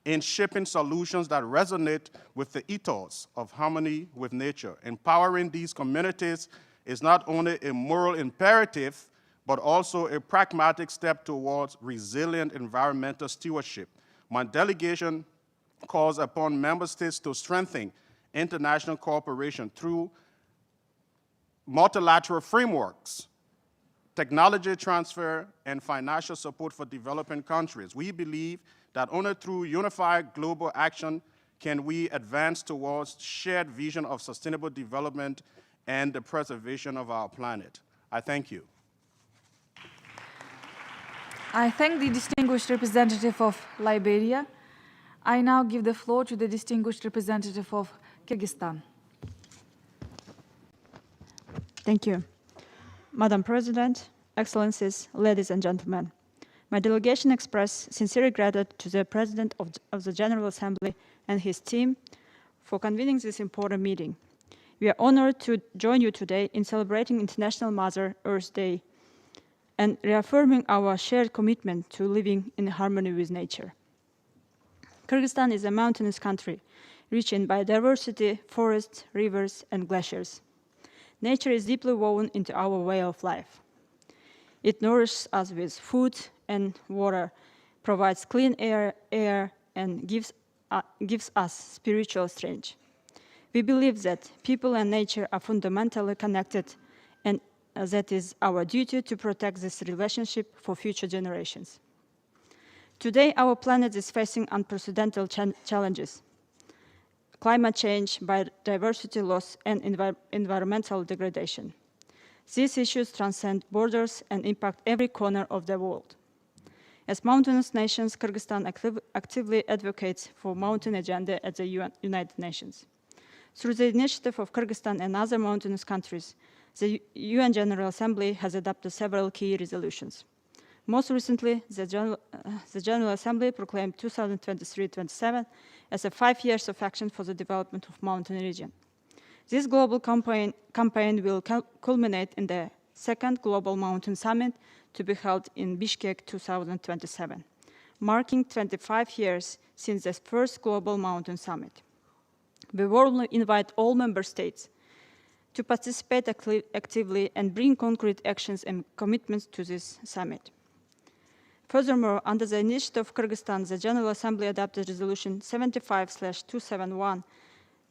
in shaping solutions that resonate with the ethos of harmony with nature. Empowering these communities is not only a moral imperative, but also a pragmatic step towards resilient environmental stewardship. My delegation calls upon member states to strengthen international cooperation through multilateral frameworks, technology transfer, and financial support for developing countries. We believe that only through unified global action can we advance towards shared vision of sustainable development and the preservation of our planet. I thank you. I thank the distinguished representative of Liberia. I now give the floor to the distinguished representative of Kyrgyzstan. Thank you. Madam President, Excellencies, ladies and gentlemen, my delegation expresses sincere gratitude to the President of the General Assembly and his team for convening this important meeting. We are honored to join you today in celebrating International Mother Earth Day and reaffirming our shared commitment to living in harmony with nature. Kyrgyzstan is a mountainous country, rich in biodiversity, forests, rivers, and glaciers. Nature is deeply woven into our way of life. It nourishes us with food and water, provides clean air, and gives us spiritual strength. We believe that people and nature are fundamentally connected, and that is our duty to protect this relationship for future generations. Today, our planet is facing unprecedented challenges: climate change, biodiversity loss, and environmental degradation. These issues transcend borders and impact every corner of the world. As mountainous nations, Kyrgyzstan actively advocates for mountain agenda at the United Nations. Through the initiative of Kyrgyzstan and other mountainous countries, The UN General Assembly has adopted several key resolutions. Most recently, the General Assembly proclaimed 2023-27 as a 5 years of action for the development of mountain region. This global campaign will culminate in the second Global Mountain Summit to be held in Bishkek 2027, marking 25 years since the first Global Mountain Summit. We warmly invite all member states to participate actively and bring concrete actions and commitments to this summit. Furthermore, under the initiative of Kyrgyzstan, the General Assembly adopted Resolution 75/271,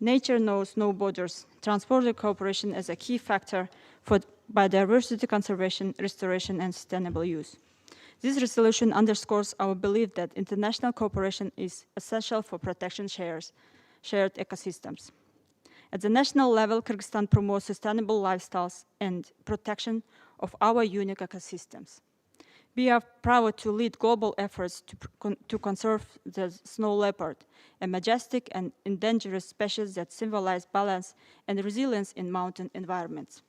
Nature Knows No Borders, Transborder Cooperation as a key factor for biodiversity conservation, restoration, and sustainable use. This resolution underscores our belief that international cooperation is essential for protection shared ecosystems. At the national level, Kyrgyzstan promotes sustainable lifestyles and protection of our unique ecosystems. We are proud to lead global efforts to conserve the snow leopard, a majestic and endangered species that symbolize balance and resilience in mountain environments.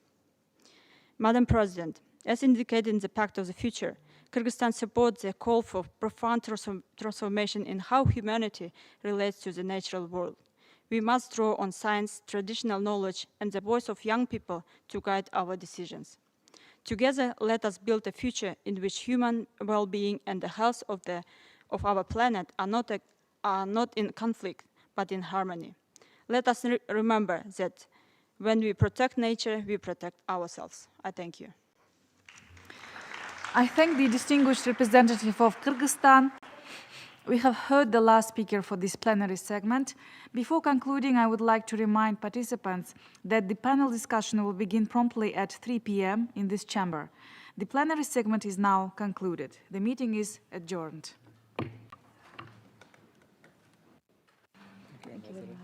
Madam President, as indicated in the Pact of the Future, Kyrgyzstan supports the call for profound transformation in how humanity relates to the natural world. We must draw on science, traditional knowledge, and the voice of young people to guide our decisions. Together, let us build a future in which human well-being and the health of our planet are not in conflict, but in harmony. Let us remember that when we protect nature, we protect ourselves. I thank you. I thank the distinguished representative of Kyrgyzstan. We have heard the last speaker for this plenary segment. Before concluding, I would like to remind participants that the panel discussion will begin promptly at 3 p.m. in this chamber. The plenary segment is now concluded. The meeting is adjourned. Thank you very much.